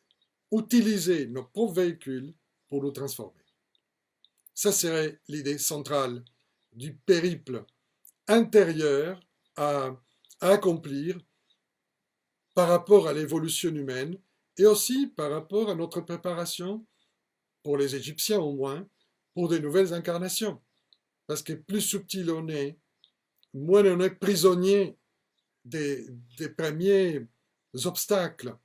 S2: utiliser nos propres véhicules pour nous transformer. Ça serait l'idée centrale du périple intérieur à accomplir par rapport à l'évolution humaine et aussi par rapport à notre préparation, pour les Égyptiens au moins, pour des nouvelles incarnations. Parce que plus subtil on est, moins on est prisonnier des premiers obstacles.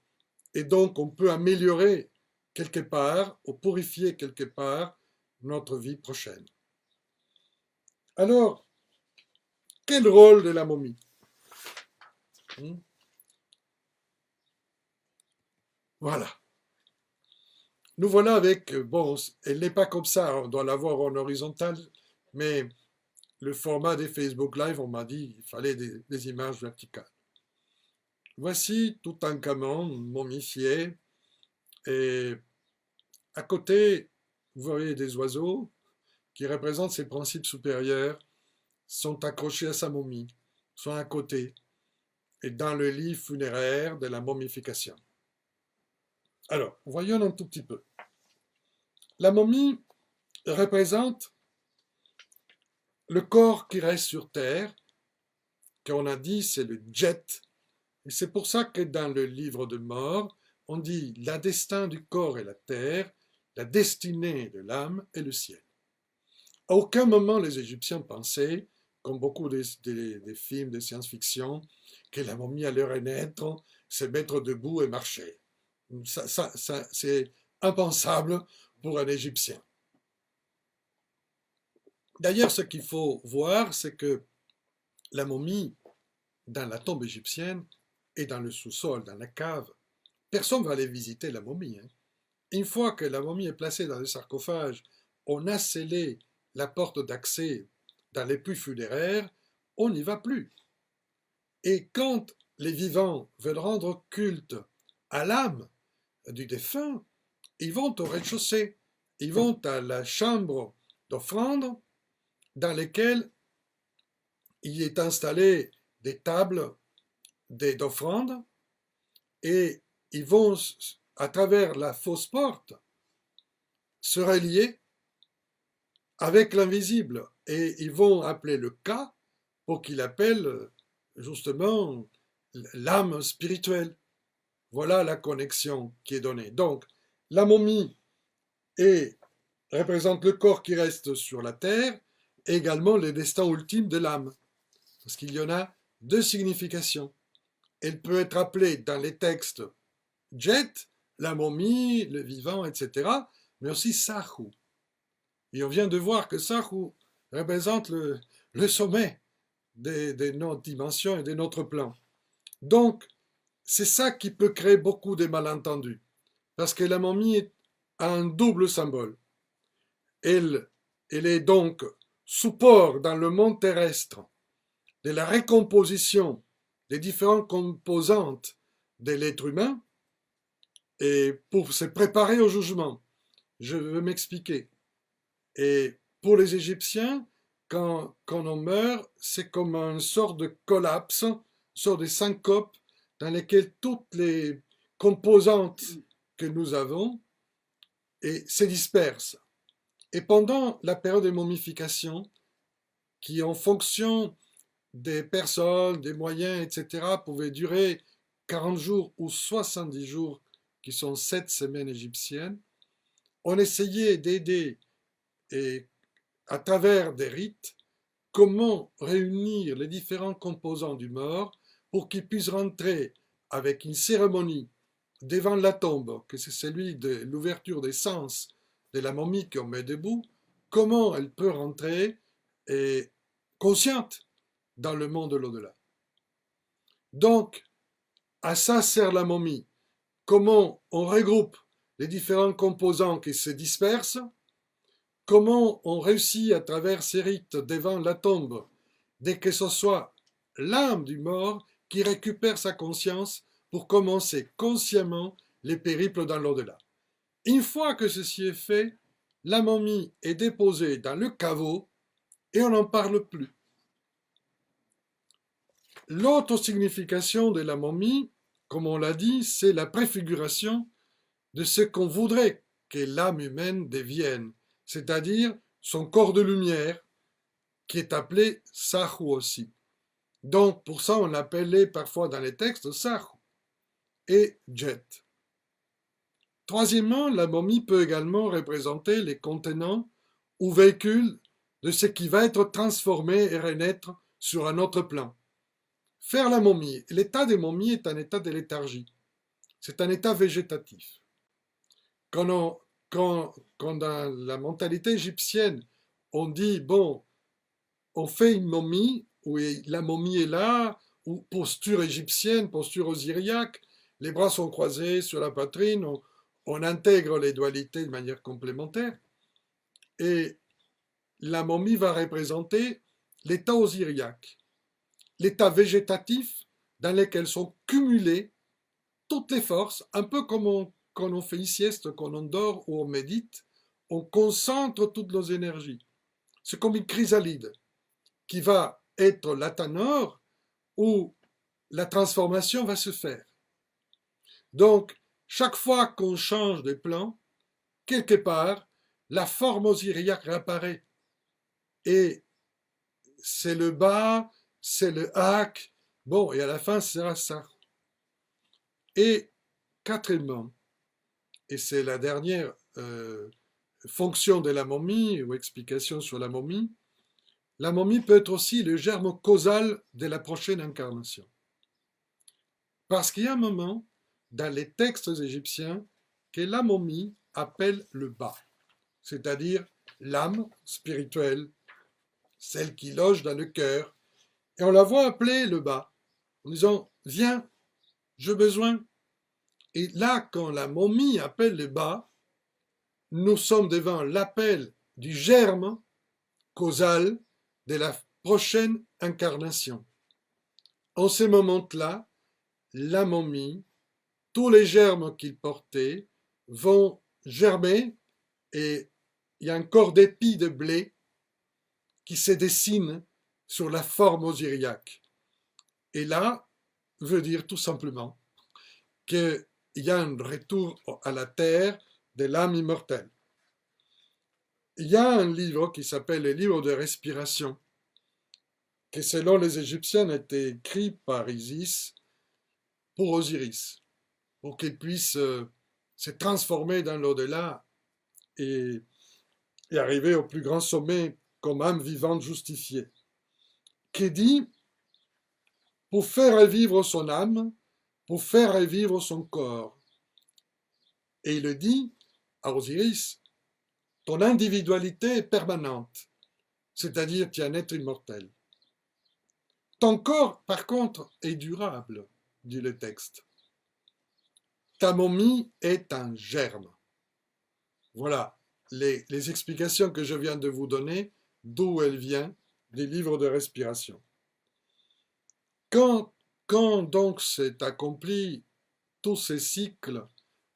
S2: Et donc on peut améliorer quelque part, ou purifier quelque part, notre vie prochaine. Alors, quel rôle de la momie? Voilà. Nous voilà avec, bon, elle n'est pas comme ça, on doit l'avoir en horizontal, mais le format des Facebook Live, on m'a dit qu'il fallait des images verticales. Voici Toutankhamon momifié, et à côté, vous voyez des oiseaux qui représentent ses principes supérieurs, sont accrochés à sa momie, sont à côté, et dans le lit funéraire de la momification. Alors, voyons un tout petit peu. La momie représente le corps qui reste sur Terre, qu'on a dit c'est le jet, et c'est pour ça que dans le livre de mort, on dit la destin du corps est la terre, la destinée de l'âme est le ciel. À aucun moment les Égyptiens pensaient, comme beaucoup des films de science-fiction, que la momie allait renaître, se mettre debout et marcher. Ça, c'est impensable pour un Égyptien. D'ailleurs, ce qu'il faut voir, c'est que la momie, dans la tombe égyptienne, et dans le sous-sol, dans la cave, personne ne va aller visiter la momie. Une fois que la momie est placée dans le sarcophage, on a scellé la porte d'accès dans les puits funéraires, on n'y va plus. Et quand les vivants veulent rendre culte à l'âme du défunt, ils vont au rez-de-chaussée, ils vont à la chambre d'offrande dans lesquelles il est installé des tables d'offrande et ils vont, à travers la fausse porte, se relier avec l'invisible et ils vont appeler le Ka pour qu'il appelle justement l'âme spirituelle. Voilà la connexion qui est donnée. Donc, la momie représente le corps qui reste sur la terre et également le destin ultime de l'âme. parce qu'il y en a deux significations. Elle peut être appelée dans les textes Jet, la momie, le vivant, etc., mais aussi Sahu. Et on vient de voir que Sahu représente le sommet de notre dimension et de notre plan. Donc, c'est ça qui peut créer beaucoup de malentendus, parce que la momie a un double symbole. Elle est donc support dans le monde terrestre de la récomposition des différentes composantes de l'être humain, et pour se préparer au jugement. Je veux m'expliquer. Et pour les Égyptiens, quand on meurt, c'est comme une sorte de collapse, une sorte de syncope dans lequel toutes les composantes que nous avons se dispersent. Et pendant la période de momification, qui en fonction des personnes, des moyens, etc., pouvait durer 40 jours ou 70 jours, qui sont 7 semaines égyptiennes, on essayait d'aider et à travers des rites comment réunir les différents composants du mort pour qu'ils puissent rentrer avec une cérémonie devant la tombe, que c'est celui de l'ouverture des sens de la momie qu'on met debout, comment elle peut rentrer et consciente dans le monde de l'au-delà. Donc, à ça sert la momie. Comment on regroupe les différents composants qui se dispersent, comment on réussit à travers ces rites devant la tombe, dès que ce soit l'âme du mort qui récupère sa conscience pour commencer consciemment les périples dans l'au-delà. Une fois que ceci est fait, la momie est déposée dans le caveau et on n'en parle plus. L'autre signification de la momie, comme on l'a dit, c'est la préfiguration de ce qu'on voudrait que l'âme humaine devienne, c'est-à-dire son corps de lumière, qui est appelé Sahu aussi. Donc, pour ça, on l'appelait parfois dans les textes Sahu et Jet. Troisièmement, la momie peut également représenter les contenants ou véhicules de ce qui va être transformé et renaître sur un autre plan. Faire la momie. L'état des momies est un état de léthargie. C'est un état végétatif. Quand dans la mentalité égyptienne, on dit, bon, on fait une momie, où la momie est là, ou posture égyptienne, posture osiriaque, les bras sont croisés sur la poitrine, on intègre les dualités de manière complémentaire, et la momie va représenter l'état osiriaque, l'état végétatif dans lequel sont cumulées toutes les forces, un peu comme quand on fait une sieste, quand on dort ou on médite, on concentre toutes nos énergies. C'est comme une chrysalide qui va être l'atanor où la transformation va se faire. Donc, chaque fois qu'on change de plan, quelque part, la forme osiriaque réapparaît. Et c'est le bas, c'est le hak, bon, et à la fin, ce sera ça. Et quatrièmement, et c'est la dernière fonction de la momie, ou explication sur la momie peut être aussi le germe causal de la prochaine incarnation. Parce qu'il y a un moment, dans les textes égyptiens, que la momie appelle le bas, c'est-à-dire l'âme spirituelle, celle qui loge dans le cœur, et on la voit appeler le bas, en disant « Viens, j'ai besoin ». Et là, quand la momie appelle le bas, nous sommes devant l'appel du germe causal de la prochaine incarnation. En ce moment-là, la momie, tous les germes qu'il portait vont germer et il y a un corps d'épi de blé qui se dessine sur la forme osiriaque. Et là, veut dire tout simplement qu'il y a un retour à la terre de l'âme immortelle. Il y a un livre qui s'appelle le livre de respiration, qui selon les Égyptiens a été écrit par Isis pour Osiris, pour qu'il puisse se transformer dans l'au-delà et arriver au plus grand sommet comme âme vivante justifiée, qui dit pour faire revivre son âme, pour faire revivre son corps. Et il le dit à Osiris, ton individualité est permanente, c'est-à-dire tu es un être immortel. Ton corps, par contre, est durable, dit le texte. Ta momie est un germe. Voilà les explications que je viens de vous donner, d'où elle vient, des livres de respiration. Quand, quand donc s'est accompli tous ces cycles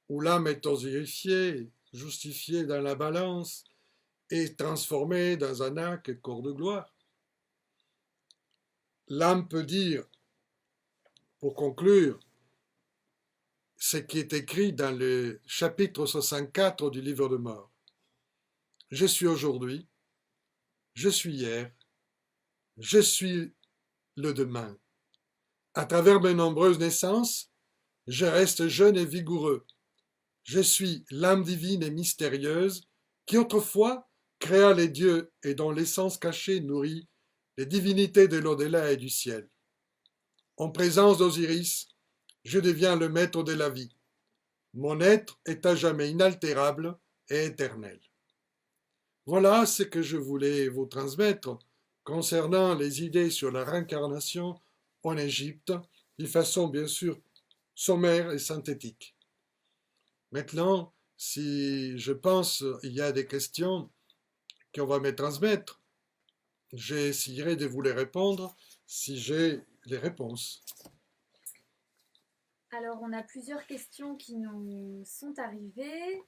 S2: où l'âme est osirifiée, justifiée dans la balance et transformée dans un arc et corps de gloire, l'âme peut dire, pour conclure, ce qui est écrit dans le chapitre 64 du livre de mort. Je suis aujourd'hui, je suis hier, je suis le demain. À travers mes nombreuses naissances, je reste jeune et vigoureux. Je suis l'âme divine et mystérieuse qui autrefois créa les dieux et dont l'essence cachée nourrit les divinités de l'au-delà et du ciel. En présence d'Osiris, je deviens le maître de la vie. Mon être est à jamais inaltérable et éternel. Voilà ce que je voulais vous transmettre concernant les idées sur la réincarnation en Égypte, de façon bien sûr sommaire et synthétique. Maintenant, si je pense il y a des questions qu'on va me transmettre, j'essaierai de vous les répondre si j'ai les réponses.
S1: Alors, on a plusieurs questions qui nous sont arrivées.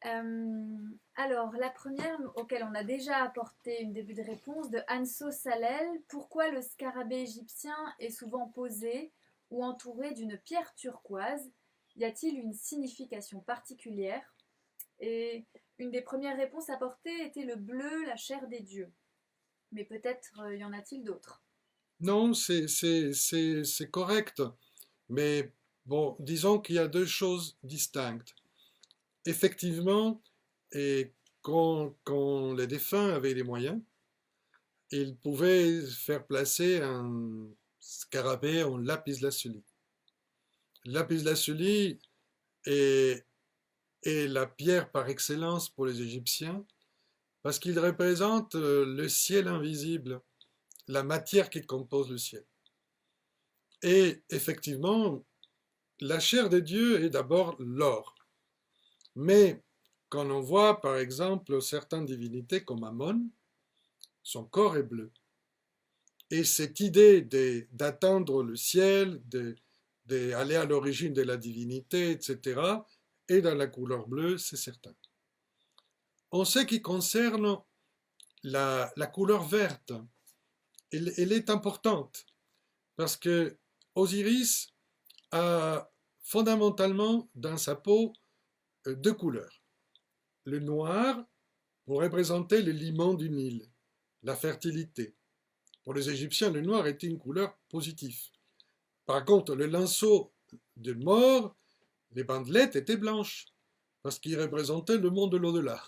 S1: Alors, la première, auquel on a déjà apporté une début de réponse, de Anso Salel. Pourquoi le scarabée égyptien est souvent posé ou entouré d'une pierre turquoise? Y a-t-il une signification particulière? Et une des premières réponses apportées était le bleu, la chair des dieux. Mais peut-être y en a-t-il d'autres.
S2: Non, c'est correct, mais bon, disons qu'il y a deux choses distinctes. Effectivement, et quand les défunts avaient les moyens, ils pouvaient faire placer un scarabée en lapis-lazuli. Lapis-lazuli est, est la pierre par excellence pour les Égyptiens parce qu'il représente le ciel invisible, la matière qui compose le ciel. Et effectivement, la chair de Dieu est d'abord l'or. Mais quand on voit par exemple certaines divinités comme Ammon, son corps est bleu. Et cette idée d'atteindre le ciel, d'aller à l'origine de la divinité, etc., est dans la couleur bleue, c'est certain. En ce qui concerne la couleur verte, elle est importante parce que Osiris a fondamentalement dans sa peau deux couleurs. Le noir pour représenter le limon du Nil, la fertilité. Pour les Égyptiens, le noir était une couleur positive. Par contre, le linceau de mort, les bandelettes étaient blanches, parce qu'ils représentaient le monde de l'au-delà.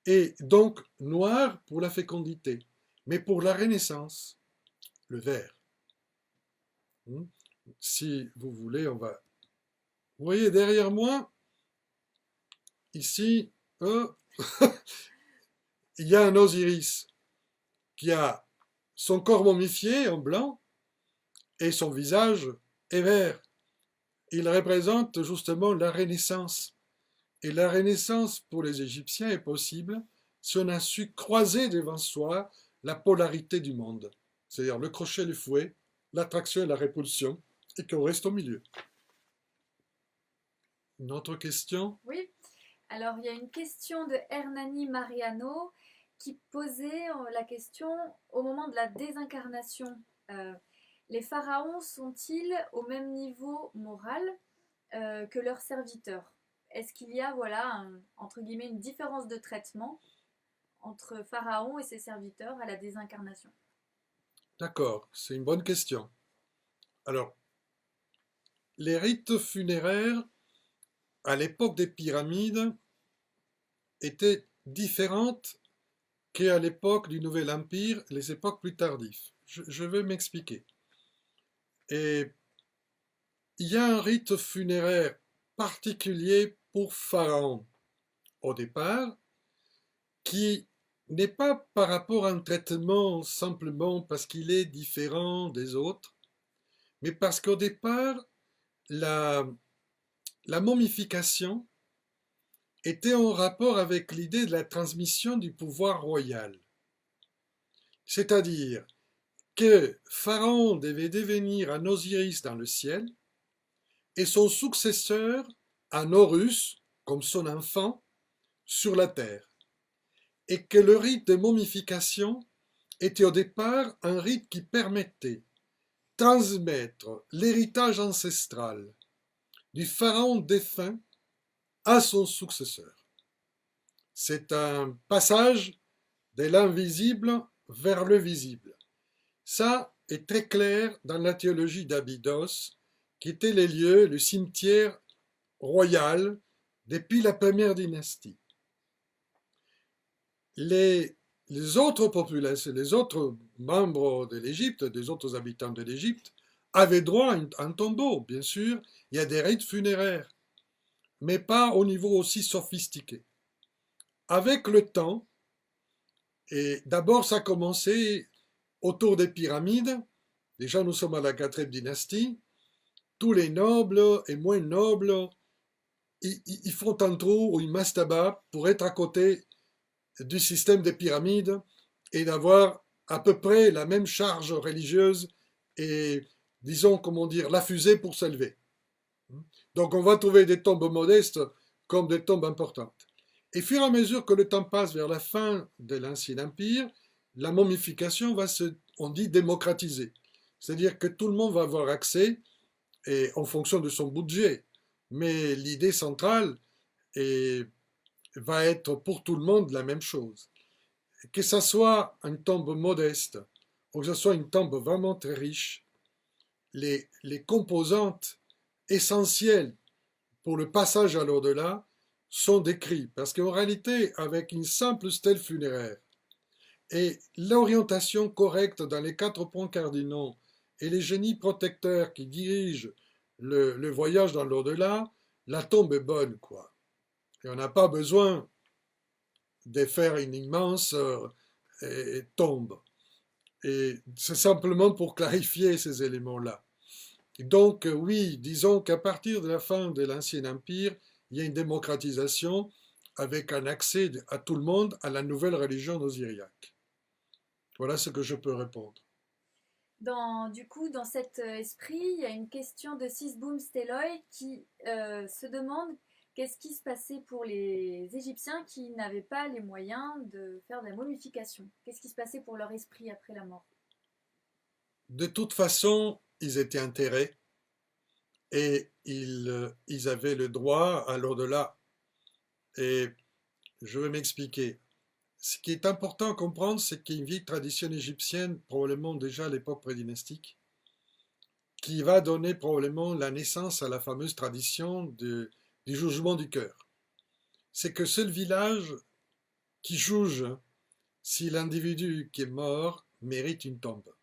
S2: Et donc, noir pour la fécondité. Mais pour la renaissance, le vert. Si vous voulez, on va... Vous voyez derrière moi, ici, il y a un Osiris qui a son corps momifié en blanc et son visage est vert. Il représente justement la Renaissance. Et la Renaissance pour les Égyptiens est possible si on a su croiser devant soi la polarité du monde, c'est-à-dire le crochet et le fouet, l'attraction et la répulsion, et qu'on reste au milieu. Une autre question?
S1: Oui. Alors, il y a une question de Hernani Mariano qui posait la question au moment de la désincarnation. Les pharaons sont-ils au même niveau moral que leurs serviteurs? Est-ce qu'il y a, voilà, entre guillemets, une différence de traitement entre Pharaon et ses serviteurs à la désincarnation?
S2: D'accord, c'est une bonne question. Alors, les rites funéraires, à l'époque des pyramides, étaient différentes qu'à l'époque du Nouvel Empire, les époques plus tardives. Je vais m'expliquer. Et il y a un rite funéraire particulier pour Pharaon au départ, qui n'est pas par rapport à un traitement simplement parce qu'il est différent des autres, mais parce qu'au départ, la, la momification était en rapport avec l'idée de la transmission du pouvoir royal. C'est-à-dire que Pharaon devait devenir un Osiris dans le ciel et son successeur un Horus, comme son enfant, sur la terre. Et que le rite de momification était au départ un rite qui permettait transmettre l'héritage ancestral du pharaon défunt à son successeur. C'est un passage de l'invisible vers le visible. Ça est très clair dans la théologie d'Abydos, qui était les lieux, le cimetière royal depuis la première dynastie. Les, les autres populations, les autres membres de l'Égypte, des autres habitants de l'Égypte, avaient droit à un tombeau, bien sûr. Il y a des rites funéraires, mais pas au niveau aussi sophistiqué. Avec le temps, et d'abord ça a commencé autour des pyramides, déjà nous sommes à la 4e dynastie, tous les nobles et moins nobles, ils font un trou ou une mastaba pour être à côté du système des pyramides et d'avoir à peu près la même charge religieuse et, disons, comment dire, la fusée pour s'élever. Donc on va trouver des tombes modestes comme des tombes importantes. Et au fur et à mesure que le temps passe vers la fin de l'Ancien Empire, la momification va se, on dit, démocratiser. C'est-à-dire que tout le monde va avoir accès et en fonction de son budget. Mais l'idée centrale est, va être pour tout le monde la même chose. Que ce soit une tombe modeste ou que ce soit une tombe vraiment très riche, les composantes essentielles pour le passage à l'au-delà sont décrites. Parce qu'en réalité, avec une simple stèle funéraire et l'orientation correcte dans les 4 points cardinaux et les génies protecteurs qui dirigent le voyage dans l'au-delà, la tombe est bonne, quoi. Et on n'a pas besoin de faire une immense tombe. Et c'est simplement pour clarifier ces éléments-là. Donc oui, disons qu'à partir de la fin de l'Ancien Empire, il y a une démocratisation avec un accès à tout le monde à la nouvelle religion osiriaque. Voilà ce que je peux répondre.
S1: Du coup, dans cet esprit, il y a une question de Sisboum Steloy qui se demande qu'est-ce qui se passait pour les Égyptiens qui n'avaient pas les moyens de faire de la momification. Qu'est-ce qui se passait pour leur esprit après la mort?
S2: De toute façon, ils étaient enterrés et ils avaient le droit à l'au-delà. Et je vais m'expliquer. Ce qui est important à comprendre, c'est qu'il y a une vieille tradition égyptienne, probablement déjà à l'époque prédynastique, qui va donner probablement la naissance à la fameuse tradition du jugement du cœur. C'est que c'est le village qui juge si l'individu qui est mort mérite une tombe.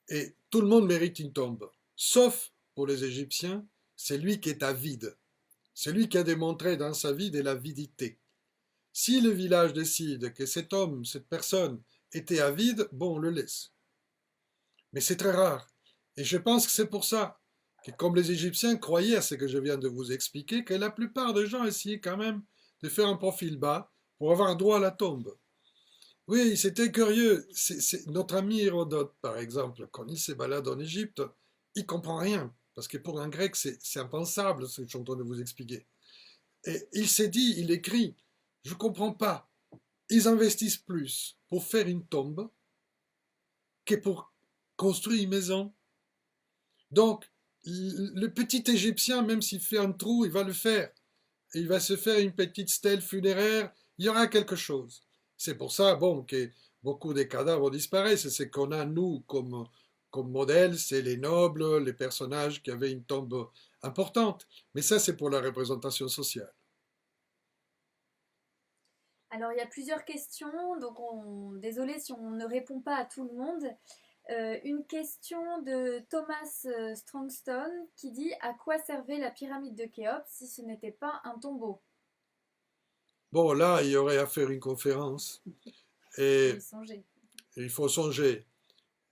S2: Et tout le monde mérite une tombe, sauf pour les Égyptiens, c'est lui qui est avide. C'est lui qui a démontré dans sa vie de l'avidité. Si le village décide que cet homme, cette personne, était avide, bon, on le laisse. Mais c'est très rare. Et je pense que c'est pour ça que, comme les Égyptiens croyaient à ce que je viens de vous expliquer, que la plupart des gens essayaient quand même de faire un profil bas pour avoir droit à la tombe. Oui, c'était curieux. Notre ami Hérodote, par exemple, quand il se balade en Égypte, il comprend rien. Parce que pour un grec, c'est impensable ce que je suis en train de vous expliquer. Et il s'est dit, il écrit, je ne comprends pas. Ils investissent plus pour faire une tombe que pour construire une maison. Donc, le petit Égyptien, même s'il fait un trou, il va le faire. Il va se faire une petite stèle funéraire, il y aura quelque chose. C'est pour ça, bon, que beaucoup des cadavres disparaissent. C'est ce qu'on a, nous, comme modèle, c'est les nobles, les personnages qui avaient une tombe importante. Mais ça, c'est pour la représentation sociale.
S1: Alors, il y a plusieurs questions, donc désolé si on ne répond pas à tout le monde. Une question de Thomas Strongstone qui dit à quoi servait la pyramide de Khéops si ce n'était pas un tombeau?
S2: Bon, là, il y aurait à faire une conférence
S1: Faut
S2: et
S1: y songer.
S2: il faut songer.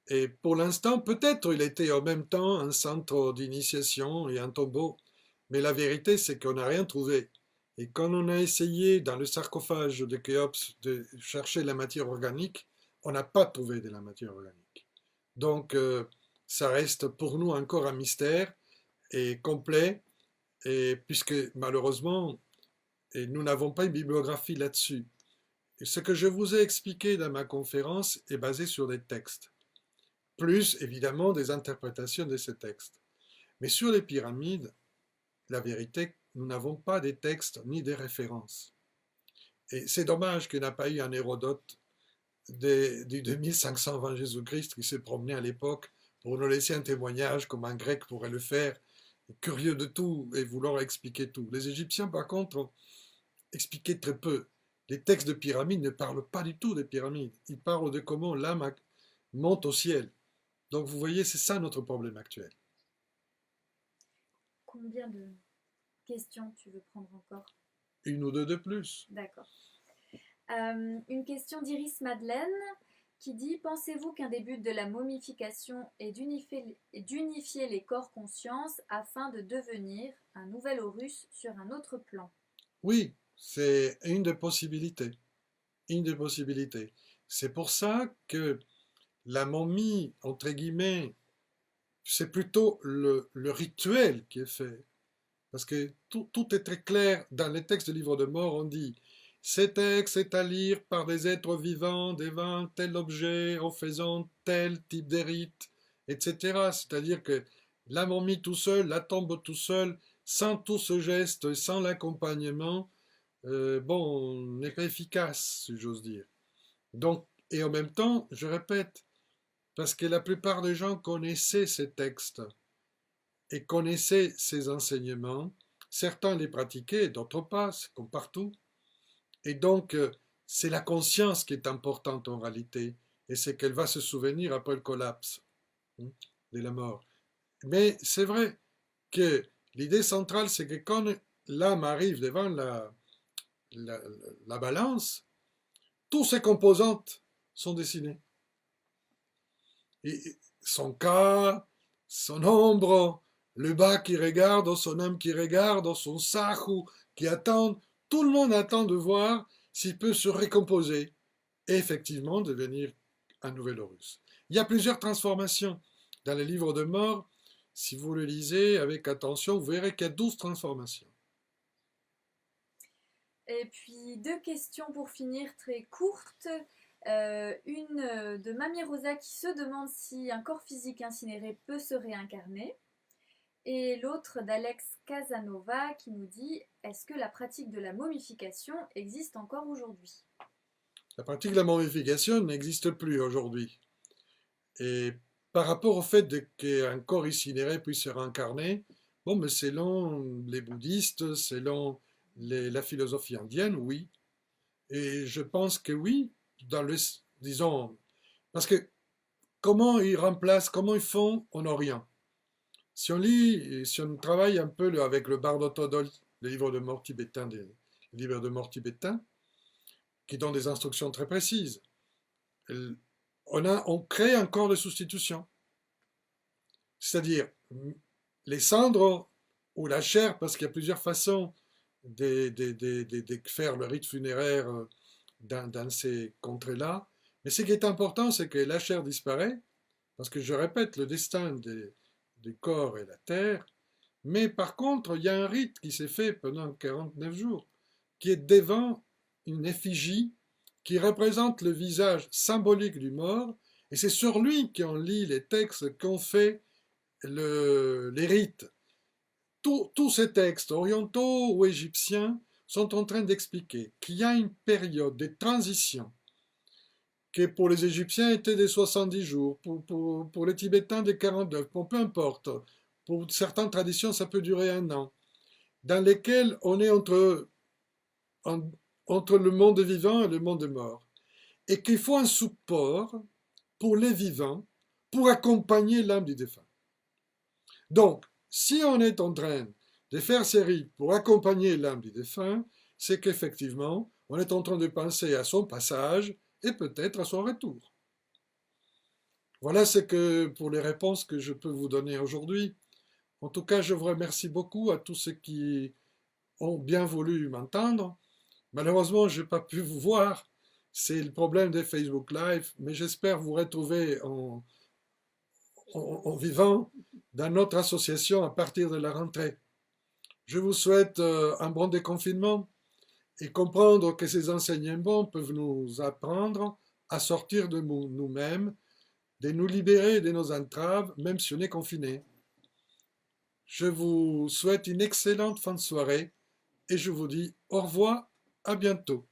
S2: Et pour l'instant, peut-être il était en même temps un centre d'initiation et un tombeau, mais la vérité, c'est qu'on n'a rien trouvé. Et quand on a essayé dans le sarcophage de Khéops de chercher la matière organique, on n'a pas trouvé de la matière organique. Donc, ça reste pour nous encore un mystère et complet, et puisque malheureusement, et nous n'avons pas une bibliographie là-dessus. Et ce que je vous ai expliqué dans ma conférence est basé sur des textes, plus évidemment des interprétations de ces textes. Mais sur les pyramides, la vérité, nous n'avons pas des textes ni des références. Et c'est dommage qu'il n'y ait pas eu un Hérodote du 2500 avant Jésus-Christ qui s'est promené à l'époque pour nous laisser un témoignage comme un grec pourrait le faire, curieux de tout et vouloir expliquer tout. Les Égyptiens, par contre, ont expliqué très peu. Les textes de pyramides ne parlent pas du tout des pyramides. Ils parlent de comment l'âme monte au ciel. Donc vous voyez, c'est ça notre problème actuel.
S1: Combien de questions tu veux prendre encore?
S2: Une ou deux de plus.
S1: D'accord. Une question d'Iris Madeleine qui dit pensez-vous qu'un des buts de la momification est d'unifier les corps conscience afin de devenir un nouvel Horus sur un autre plan?
S2: Oui, c'est une des possibilités. Une des possibilités. C'est pour ça que la momie, entre guillemets, c'est plutôt le rituel qui est fait. Parce que tout est très clair dans les textes du livre de mort. On dit ces textes est à lire par des êtres vivants devant tel objet, en faisant tel type de rite, etc. C'est-à-dire que la momie tout seul, la tombe tout seul, sans tout ce geste, sans l'accompagnement, bon, n'est pas efficace, si j'ose dire. Donc, et en même temps, je répète, parce que la plupart des gens connaissaient ces textes et connaissaient ces enseignements, certains les pratiquaient, d'autres pas, comme partout. Et donc, c'est la conscience qui est importante en réalité, et c'est qu'elle va se souvenir après le collapse de la mort. Mais c'est vrai que l'idée centrale, c'est que quand l'âme arrive devant la, la balance, toutes ses composantes sont dessinées. Et son cas, son ombre, le bas qui regarde, son âme qui regarde, son sahu qui attend, tout le monde attend de voir s'il peut se récomposer et effectivement devenir un nouvel Horus. Il y a plusieurs transformations dans les livres de mort. Si vous le lisez avec attention, vous verrez qu'il y a 12 transformations.
S1: Et puis deux questions pour finir très courtes. Une de Mamie Rosa qui se demande si un corps physique incinéré peut se réincarner. Et l'autre d'Alex Casanova qui nous dit est-ce que la pratique de la momification existe encore aujourd'hui?
S2: La pratique de la momification n'existe plus aujourd'hui. Et par rapport au fait qu'un corps incinéré puisse se réincarner, bon, mais selon les bouddhistes, selon la philosophie indienne, oui. Et je pense que oui, disons, parce que comment ils remplacent, comment ils font en Orient? Si on lit, si on travaille un peu avec le Bardo Todol, les livres de mort tibétains, qui donnent des instructions très précises, on crée un corps de substitution. C'est-à-dire les cendres ou la chair, parce qu'il y a plusieurs façons de faire le rite funéraire dans ces contrées-là. Mais ce qui est important, c'est que la chair disparaît, parce que je répète, le destin du corps est la terre. Mais par contre, il y a un rite qui s'est fait pendant 49 jours, qui est devant une effigie qui représente le visage symbolique du mort, et c'est sur lui qu'on lit les textes qu'on fait les rites. Tous ces textes, orientaux ou égyptiens, sont en train d'expliquer qu'il y a une période de transition qui pour les Égyptiens était de 70 jours, pour les Tibétains de 49, bon, peu importe. Pour certaines traditions, ça peut durer un an, dans lesquels on est entre le monde vivant et le monde mort. Et qu'il faut un support pour les vivants, pour accompagner l'âme du défunt. Donc, si on est en train de faire ces rites pour accompagner l'âme du défunt, c'est qu'effectivement, on est en train de penser à son passage et peut-être à son retour. Voilà ce que pour les réponses que je peux vous donner aujourd'hui. En tout cas, je vous remercie beaucoup à tous ceux qui ont bien voulu m'entendre. Malheureusement, je n'ai pas pu vous voir. C'est le problème des Facebook Live, mais j'espère vous retrouver en vivant dans notre association à partir de la rentrée. Je vous souhaite un bon déconfinement et comprendre que ces enseignements peuvent nous apprendre à sortir de nous-mêmes, de nous libérer de nos entraves, même si on est confiné. Je vous souhaite une excellente fin de soirée et je vous dis au revoir, à bientôt.